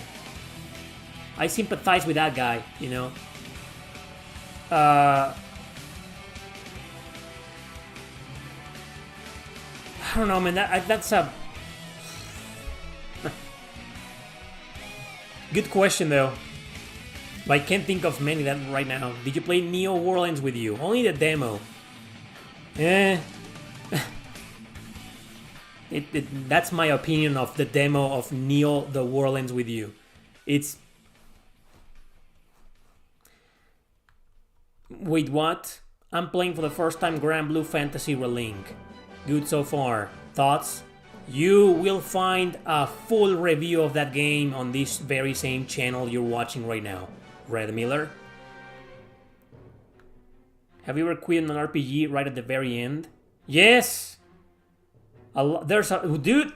I sympathize with that guy, you know. I don't know, man. That's a good question, though. But I can't think of many that right now. Did you play Neo World Ends with You? Only the demo. That's my opinion of the demo of Neo The World Ends with You. It's... Wait, what? I'm playing for the first time Grand Blue Fantasy Relink. Good so far. Thoughts? You will find a full review of that game on this very same channel you're watching right now. Red Miller. Have you ever quit an RPG right at the very end? Yes! Dude!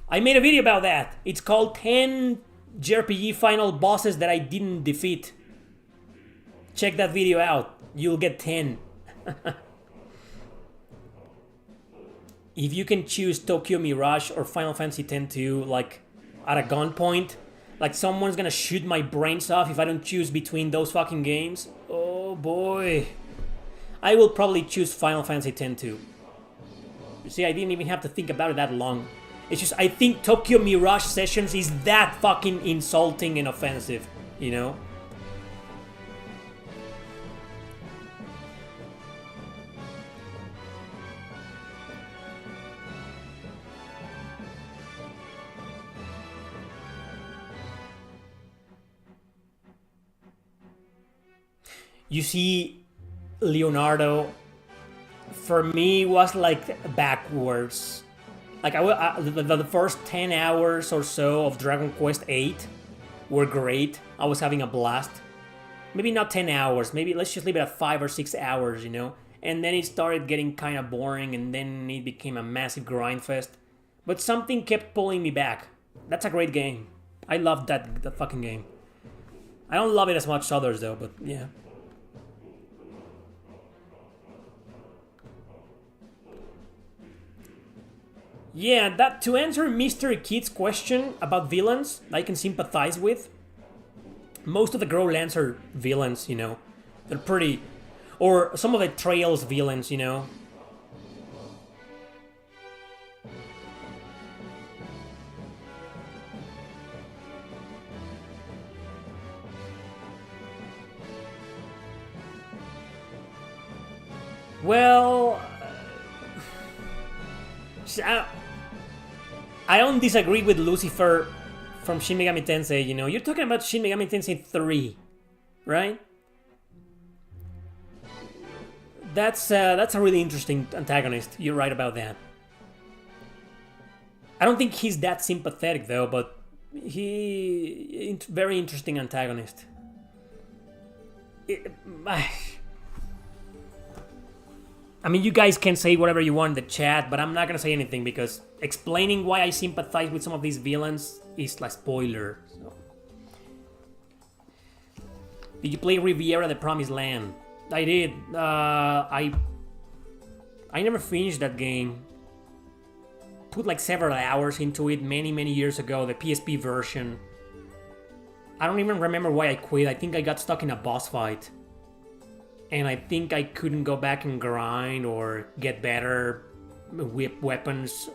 I made a video about that! It's called 10 JRPG final bosses that I didn't defeat. Check that video out. You'll get 10. If you can choose Tokyo Mirage or Final Fantasy X-2, like, at a gunpoint, like someone's gonna shoot my brains off if I don't choose between those fucking games, oh boy. I will probably choose Final Fantasy X-2. You see, I didn't even have to think about it that long. It's just, I think Tokyo Mirage Sessions is that fucking insulting and offensive, you know? You see, Leonardo, for me, was like backwards. Like the first 10 hours or so of Dragon Quest VIII were great. I was having a blast. Maybe not 10 hours. Maybe let's just leave it at 5 or 6 hours, you know. And then it started getting kind of boring, and then it became a massive grind fest. But something kept pulling me back. That's a great game. I loved that fucking game. I don't love it as much as others though, but yeah. Yeah, that to answer Mr. Kid's question about villains I can sympathize with. Most of the Grow Lancer villains, you know, they're pretty... Or some of the Trails villains, you know. Well... I don't disagree with Lucifer from Shin Megami Tensei, you know. You're talking about Shin Megami Tensei 3, right? That's a really interesting antagonist. You're right about that. I don't think he's that sympathetic though, but very interesting antagonist. I mean, you guys can say whatever you want in the chat, but I'm not gonna say anything because explaining why I sympathize with some of these villains is like spoiler. So. Did you play Riviera the Promised Land? I did. I never finished that game. Put like several hours into it many years ago, the PSP version. I don't even remember why I quit. I think I got stuck in a boss fight. And I think I couldn't go back and grind or get better weapons.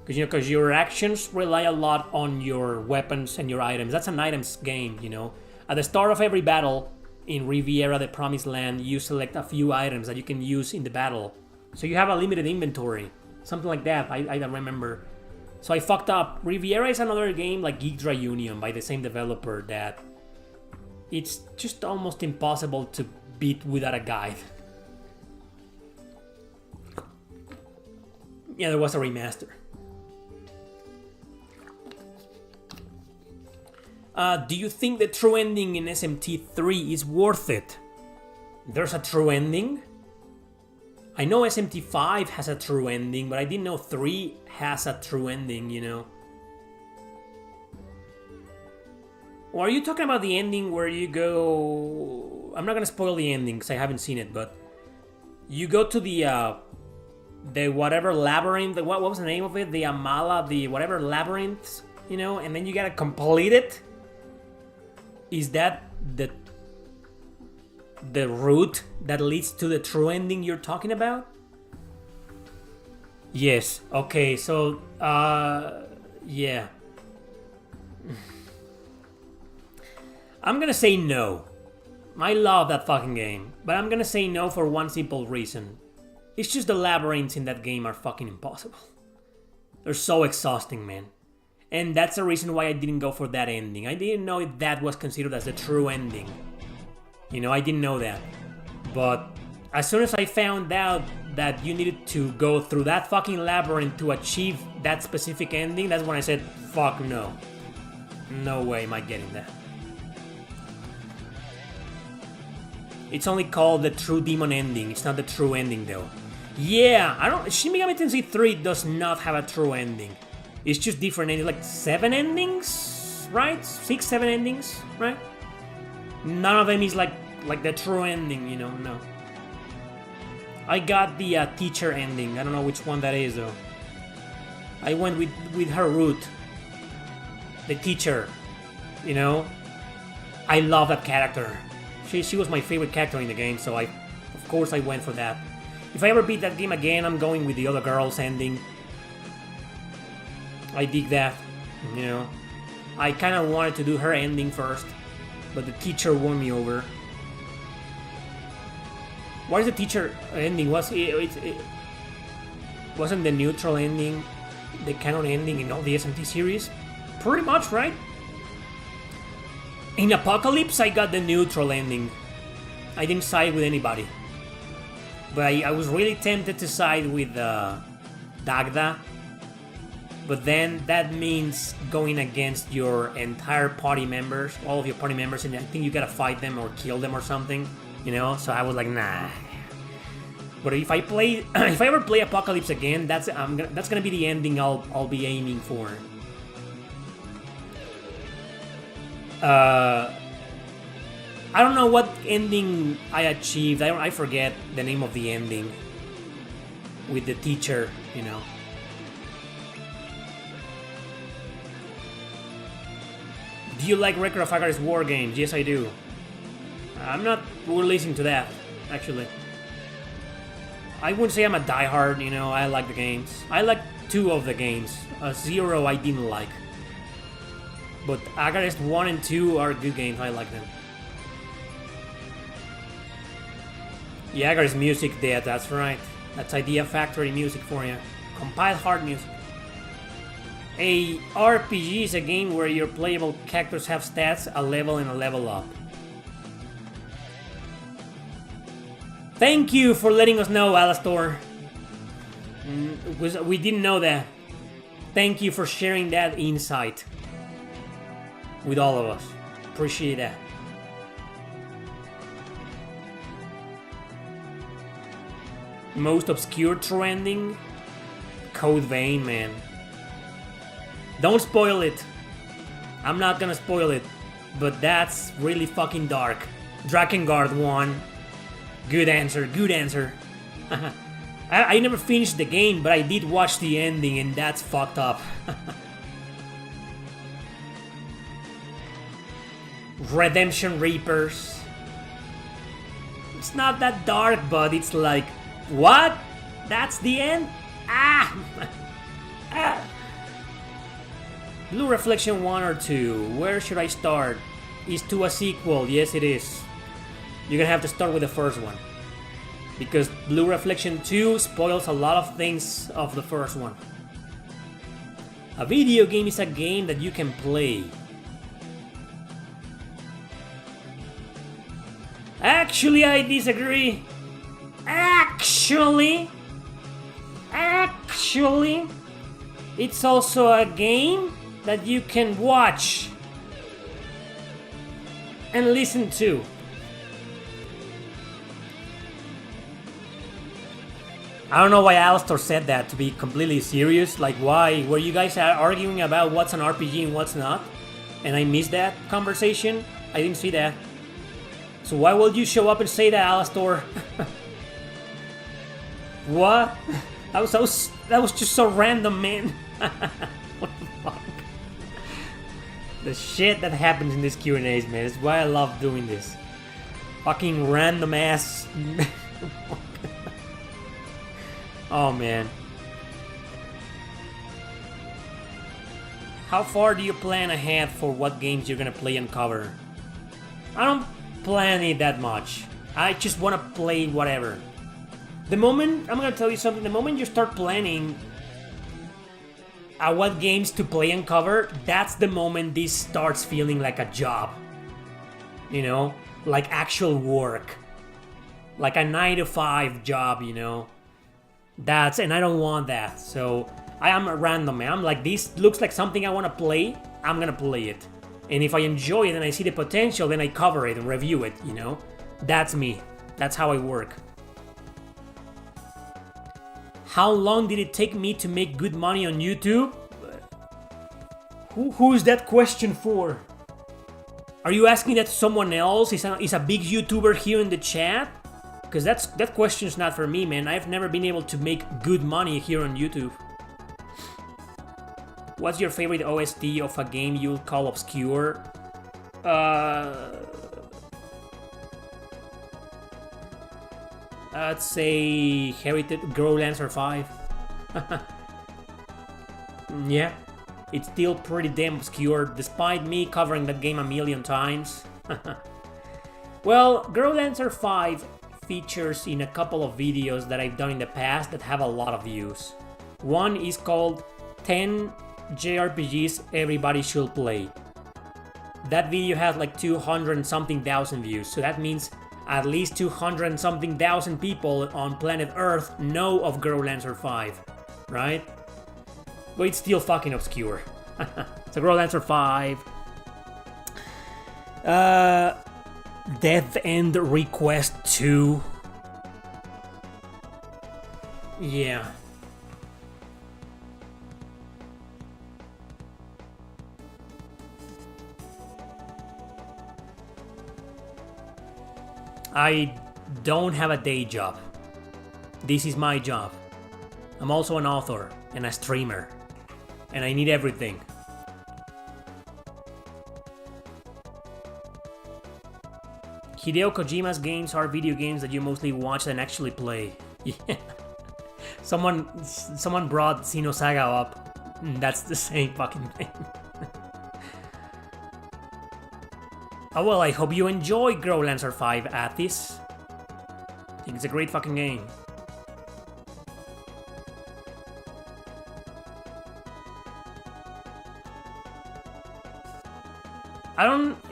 Because your actions rely a lot on your weapons and your items. That's an items game, you know. At the start of every battle in Riviera, the Promised Land, you select a few items that you can use in the battle. So you have a limited inventory. Something like that, I don't remember. So I fucked up. Riviera is another game like Geekdra Union by the same developer that it's just almost impossible to beat without a guide. Yeah, there was a remaster. Do you think the true ending in SMT3 is worth it? There's a true ending? I know SMT5 has a true ending, but I didn't know 3 has a true ending, you know? Or are you talking about the ending where you go... I'm not gonna spoil the ending because I haven't seen it, but... You go to the whatever labyrinth, what was the name of it? The Amala, the whatever labyrinth, you know? And then you gotta complete it? Is that the route that leads to the true ending you're talking about? Yes. Okay, so yeah. I'm gonna say no. I love that fucking game, but I'm gonna say no for one simple reason. It's just the labyrinths in that game are fucking impossible. They're so exhausting, man. And that's the reason why I didn't go for that ending. I didn't know if that was considered as the true ending. You know, I didn't know that. But as soon as I found out that you needed to go through that fucking labyrinth to achieve that specific ending, that's when I said, fuck no. No way am I getting that. It's only called the True Demon ending. It's not the true ending though. Yeah, Shin Megami Tensei 3 does not have a true ending. It's just different endings, like 7 endings, right? 6, 7 endings, right? None of them is like the true ending, you know, no. I got the teacher ending. I don't know which one that is though. I went with her route. The teacher, you know. I love that character. She was my favorite character in the game, so of course I went for that. If I ever beat that game again, I'm going with the other girl's ending. I dig that, you know. I kind of wanted to do her ending first, but the teacher won me over. What is the teacher ending? Wasn't the neutral ending the canon ending in all the SMT series? Pretty much, right? In Apocalypse, I got the neutral ending. I didn't side with anybody. But I was really tempted to side with Dagda. But then that means going against your entire party members, all of your party members, and I think you gotta fight them or kill them or something, you know? So I was like, nah. But if I ever play Apocalypse again, that's gonna be the ending I'll be aiming for. I don't know what ending I achieved. I forget the name of the ending with the teacher, you know. Do you like Record of Agares War games? Yes, I do. I'm not releasing to that, actually. I wouldn't say I'm a diehard, you know, I like the games. I like 2 of the games. 0 I didn't like. But Agares 1 and 2 are good games, I like them. Yeah, Agares music there, that's right. That's Idea Factory music for you. Compiled hard music. A RPG is a game where your playable characters have stats, a level, and a level up. Thank you for letting us know, Alastor. We didn't know that. Thank you for sharing that insight with all of us. Appreciate that. Most obscure trending? Code Vein, man. Don't spoil it. I'm not gonna spoil it. but that's really fucking dark. Drakengard won. Good answer, good answer. I never finished the game, but I did watch the ending, and that's fucked up. Redemption Reapers. It's not that dark, but it's like, what? That's the end? Ah! Ah! Blue Reflection 1 or 2. Where should I start? Is 2 a sequel? Yes, it is. You're gonna have to start with the first one. Because Blue Reflection 2 spoils a lot of things of the first one. A video game is a game that you can play. Actually, I disagree. Actually, it's also a game that you can watch and listen to. I don't know why Alistair said that, to be completely serious. Like, why? Were you guys arguing about what's an RPG and what's not? And I missed that conversation? I didn't see that. So why would you show up and say that, Alistair? What? That was just so random, man. What the fuck? The shit that happens in these Q&As, man. It's why I love doing this. Fucking random ass. Oh, man. How far do you plan ahead for what games you're gonna play and cover? I don't plan it that much. I just wanna play whatever. The moment, I'm gonna tell you something, the moment you start planning what games to play and cover, that's the moment this starts feeling like a job. You know? Like actual work. Like a 9-to-5 job, you know? And I don't want that. So I am a random man. I'm like, this looks like something I want to play. I'm gonna play it. And if I enjoy it and I see the potential, then I cover it and review it, you know? That's me. That's how I work. How long did it take me to make good money on YouTube? Who is that question for? Are you asking that to someone else? Is a big YouTuber here in the chat? Because that question's not for me, man. I've never been able to make good money here on YouTube. What's your favorite OST of a game you'll call obscure? I'd say Heritage Grow Lancer 5. Yeah, it's still pretty damn obscure, despite me covering that game a million times. Well, Grow Lancer 5 features in a couple of videos that I've done in the past that have a lot of views. One is called 10 JRPGs Everybody Should Play. That video has like 200 and something thousand views, so that means at least 200 and something thousand people on planet Earth know of Grow Lancer 5, right? But it's still fucking obscure. So Grow Lancer 5. Death End Request 2. Yeah. I don't have a day job. This is my job. I'm also an author and a streamer. And I need everything. Hideo Kojima's games are video games that you mostly watch and actually play. Yeah. Someone brought Xenosaga up. That's the same fucking thing. Oh well, I hope you enjoy Grow Lancer 5, Athis. I think it's a great fucking game.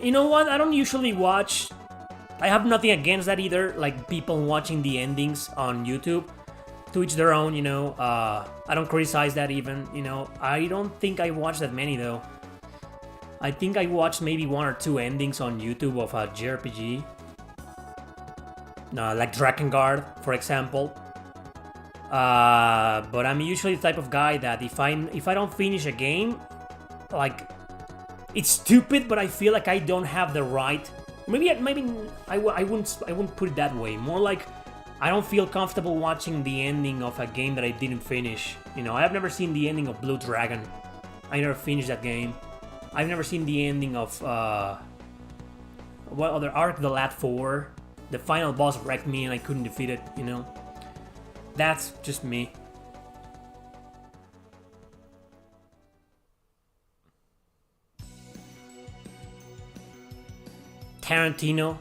You know what? I don't usually watch. I have nothing against that either, like people watching the endings on YouTube. To each their own, you know. I don't criticize that even, you know. I don't think I watched that many though. I think I watched maybe 1 or 2 endings on YouTube of a JRPG. Like Drakengard, for example. But I'm usually the type of guy that if I don't finish a game, like It's stupid, but I feel like I don't have the right. Maybe I wouldn't put it that way. More like I don't feel comfortable watching the ending of a game that I didn't finish. You know, I've never seen the ending of Blue Dragon. I never finished that game. I've never seen the ending of what other Ark the Lat 4. The final boss wrecked me and I couldn't defeat it, you know. That's just me. Tarantino.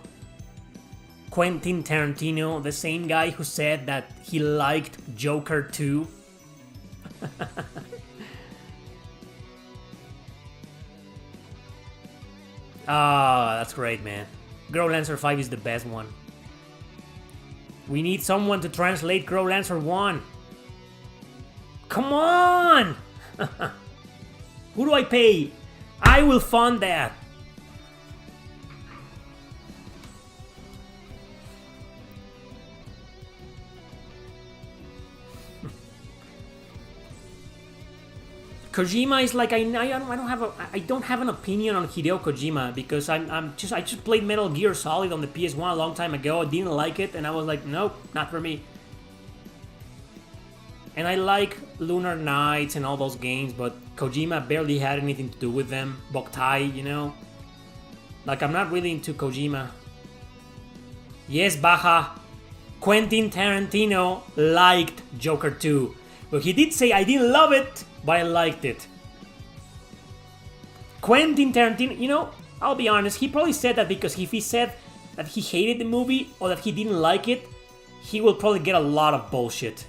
Quentin Tarantino, the same guy who said that he liked Joker 2. Ah, that's great, man. Girl Lancer 5 is the best one. We need someone to translate Girl Lancer 1. Come on! Who do I pay? I will fund that. Kojima is like I don't have an opinion on Hideo Kojima because I just played Metal Gear Solid on the PS1 a long time ago. I didn't like it and I was like, nope, not for me. And I like Lunar Nights and all those games, but Kojima barely had anything to do with them. Boktai, you know? Like, I'm not really into Kojima. Yes, Baja. Quentin Tarantino liked Joker 2. But he did say, I didn't love it, but I liked it. Quentin Tarantino, you know, I'll be honest, he probably said that because if he said that he hated the movie or that he didn't like it, he will probably get a lot of bullshit.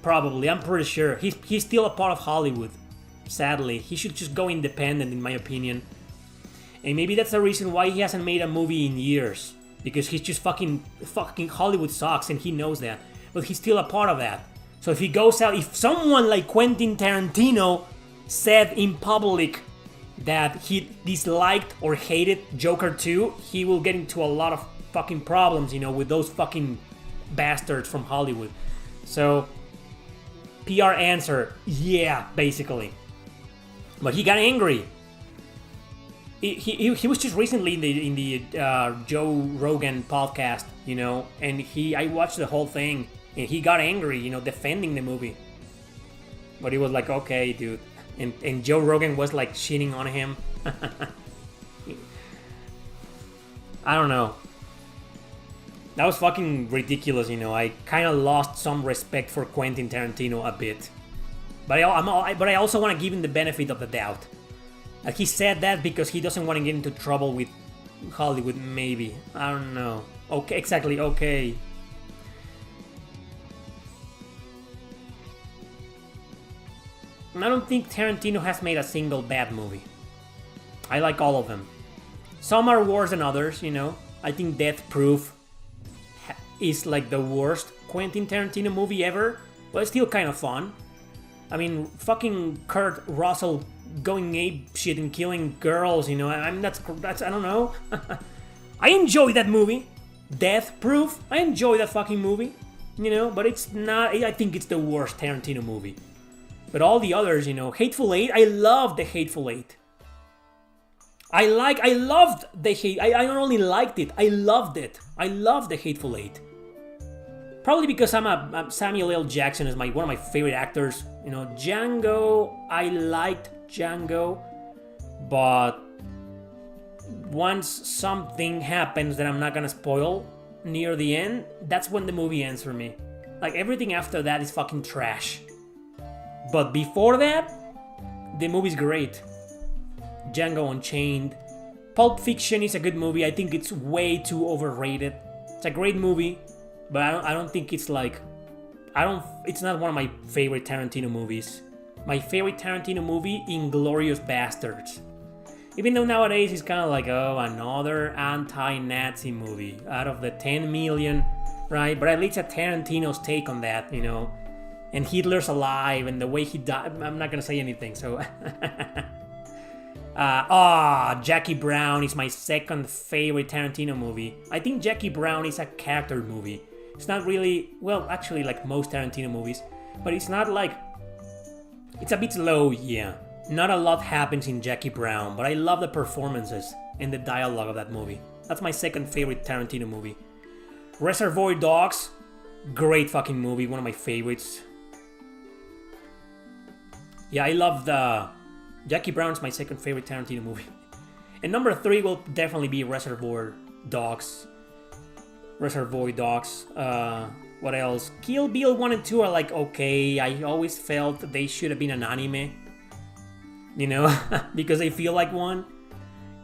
Probably, I'm pretty sure. He's still a part of Hollywood. Sadly, he should just go independent, in my opinion. And maybe that's the reason why he hasn't made a movie in years. Because he's just fucking Hollywood sucks and he knows that. But he's still a part of that. So if he goes out, if someone like Quentin Tarantino said in public that he disliked or hated Joker 2, he will get into a lot of fucking problems, you know, with those fucking bastards from Hollywood. So, PR answer, yeah, basically. But he got angry. He was just recently in the Joe Rogan podcast, you know, and I watched the whole thing. And he got angry, you know, defending the movie. But he was like, okay, dude. And Joe Rogan was like shitting on him. I don't know. That was fucking ridiculous, you know. I kind of lost some respect for Quentin Tarantino a bit. But I also want to give him the benefit of the doubt. Like, he said that because he doesn't want to get into trouble with Hollywood, maybe. I don't know. Okay, exactly, okay. I don't think Tarantino has made a single bad movie. I like all of them. Some are worse than others, you know. I think Death Proof is like the worst Quentin Tarantino movie ever, but it's still kind of fun. I mean, fucking Kurt Russell going ape shit and killing girls, you know. I mean, that's I don't know. I enjoy that movie. Death Proof. I enjoy that fucking movie, you know. But it's not. I think it's the worst Tarantino movie. But all the others, you know, Hateful Eight, I love the Hateful Eight. I loved the Hate. I not only liked it, I loved it. I loved the Hateful Eight. Probably because I'm Samuel L. Jackson is one of my favorite actors. You know, Django, I liked Django, but once something happens that I'm not gonna spoil near the end, that's when the movie ends for me. Like, everything after that is fucking trash. But before that, the movie's great. Django Unchained. Pulp Fiction is a good movie. I think it's way too overrated. It's a great movie, but I don't think it's like... It's not one of my favorite Tarantino movies. My favorite Tarantino movie, Inglourious Basterds. Even though nowadays it's kind of like, oh, another anti-Nazi movie out of the 10 million, right? But at least a Tarantino's take on that, you know. And Hitler's alive, and the way he died... I'm not gonna say anything, so... Jackie Brown is my second favorite Tarantino movie. I think Jackie Brown is a character movie. It's not really... Well, actually, like most Tarantino movies. But it's not like... It's a bit slow, yeah. Not a lot happens in Jackie Brown, but I love the performances and the dialogue of that movie. That's my second favorite Tarantino movie. Reservoir Dogs, great fucking movie, one of my favorites. Yeah, I love the... Jackie Brown's my second favorite Tarantino movie. And number 3 will definitely be Reservoir Dogs. Reservoir Dogs. What else? Kill Bill 1 and 2 are like okay. I always felt they should have been an anime. You know, because they feel like one.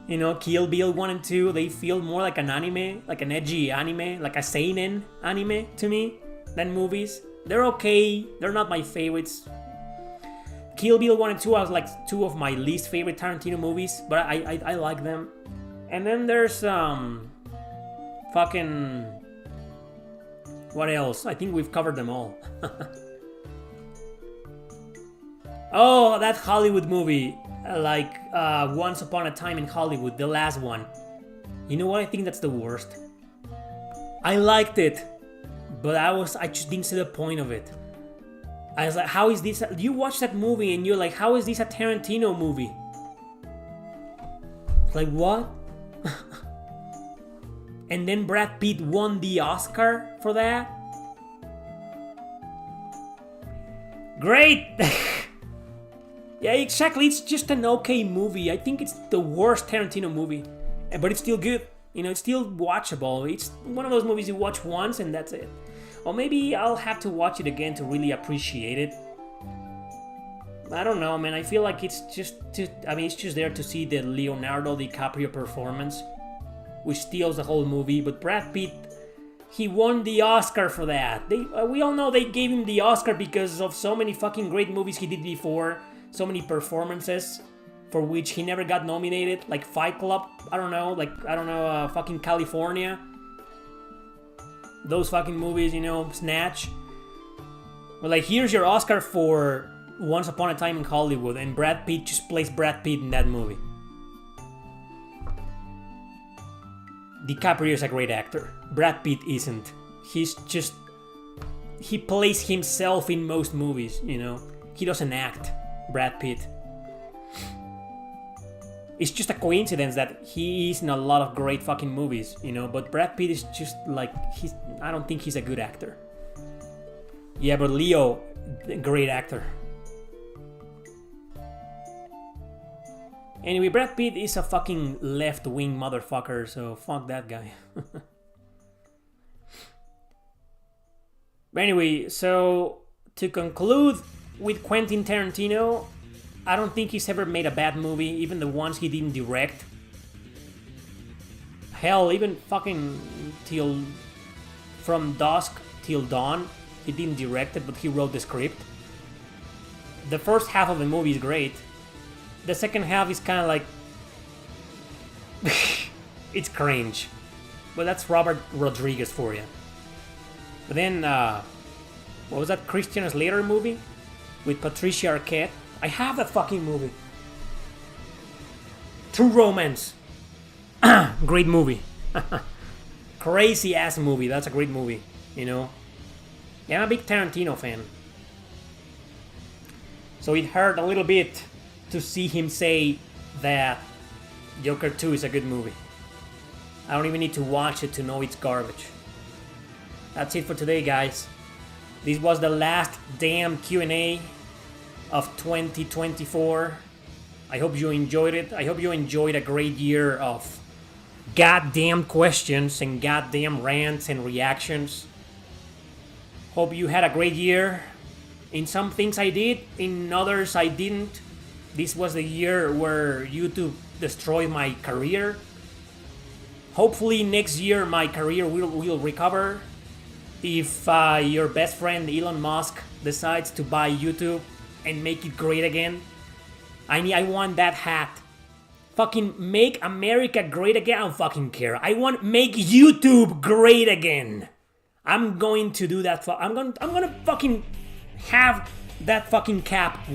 You know, Kill Bill 1 and 2, they feel more like an anime, like an edgy anime, like a seinen anime to me than movies. They're okay. They're not my favorites. Kill Bill 1 and 2 are like 2 of my least favorite Tarantino movies, but I like them. And then there's fucking... What else? I think we've covered them all. Oh, that Hollywood movie, like Once Upon a Time in Hollywood, the last one. You know what? I think that's the worst. I liked it, but I just didn't see the point of it. I was like, how is this? You watch that movie and you're like, how is this a Tarantino movie? Like, what? And then Brad Pitt won the Oscar for that? Great! Yeah, exactly. It's just an okay movie. I think it's the worst Tarantino movie. But it's still good. You know, it's still watchable. It's one of those movies you watch once and that's it. Or maybe I'll have to watch it again to really appreciate it. I don't know, man. I feel like it's just there to see the Leonardo DiCaprio performance, which steals the whole movie. But Brad Pitt, he won the Oscar for that. We all know they gave him the Oscar because of so many fucking great movies he did before. So many performances for which he never got nominated. Like Fight Club, fucking California. Those fucking movies, you know, Snatch. But like, here's your Oscar for Once Upon a Time in Hollywood, and Brad Pitt just plays Brad Pitt in that movie. DiCaprio is a great actor. Brad Pitt isn't. He plays himself in most movies, you know. He doesn't act, Brad Pitt. It's just a coincidence that he is in a lot of great fucking movies, you know, but Brad Pitt is just like, I don't think he's a good actor. Yeah, but Leo, great actor. Anyway, Brad Pitt is a fucking left-wing motherfucker, so fuck that guy. But anyway, so to conclude with Quentin Tarantino, I don't think he's ever made a bad movie, even the ones he didn't direct. Hell, even fucking From Dusk Till Dawn, he didn't direct it, but he wrote the script. The first half of the movie is great. The second half is kind of like... it's cringe. But that's Robert Rodriguez for you. But then, what was that Christian Slater movie? With Patricia Arquette. I have that fucking movie. True Romance. Great movie. Crazy ass movie. That's a great movie, you know. Yeah, I'm a big Tarantino fan. So it hurt a little bit to see him say that Joker 2 is a good movie. I don't even need to watch it to know it's garbage. That's it for today, guys. This was the last damn Q&A of 2024. I hope you enjoyed it. I hope you enjoyed a great year of goddamn questions and goddamn rants and reactions. Hope you had a great year. In some things I did, in others I didn't. This was the year where YouTube destroyed my career. Hopefully next year my career will recover. If your best friend Elon Musk decides to buy YouTube and make it great again. I want that hat. Fucking make America great again. I don't fucking care. I want make YouTube great again. I'm going to do that. I'm gonna fucking have that fucking cap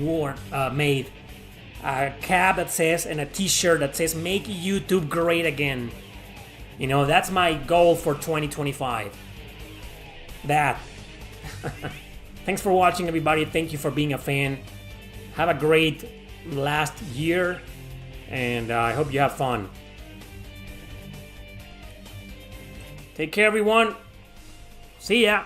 made. A cap that says, and a t-shirt that says make YouTube great again. You know, that's my goal for 2025. That. Thanks for watching, everybody. Thank you for being a fan. Have a great last year, and I hope you have fun. Take care, everyone. See ya.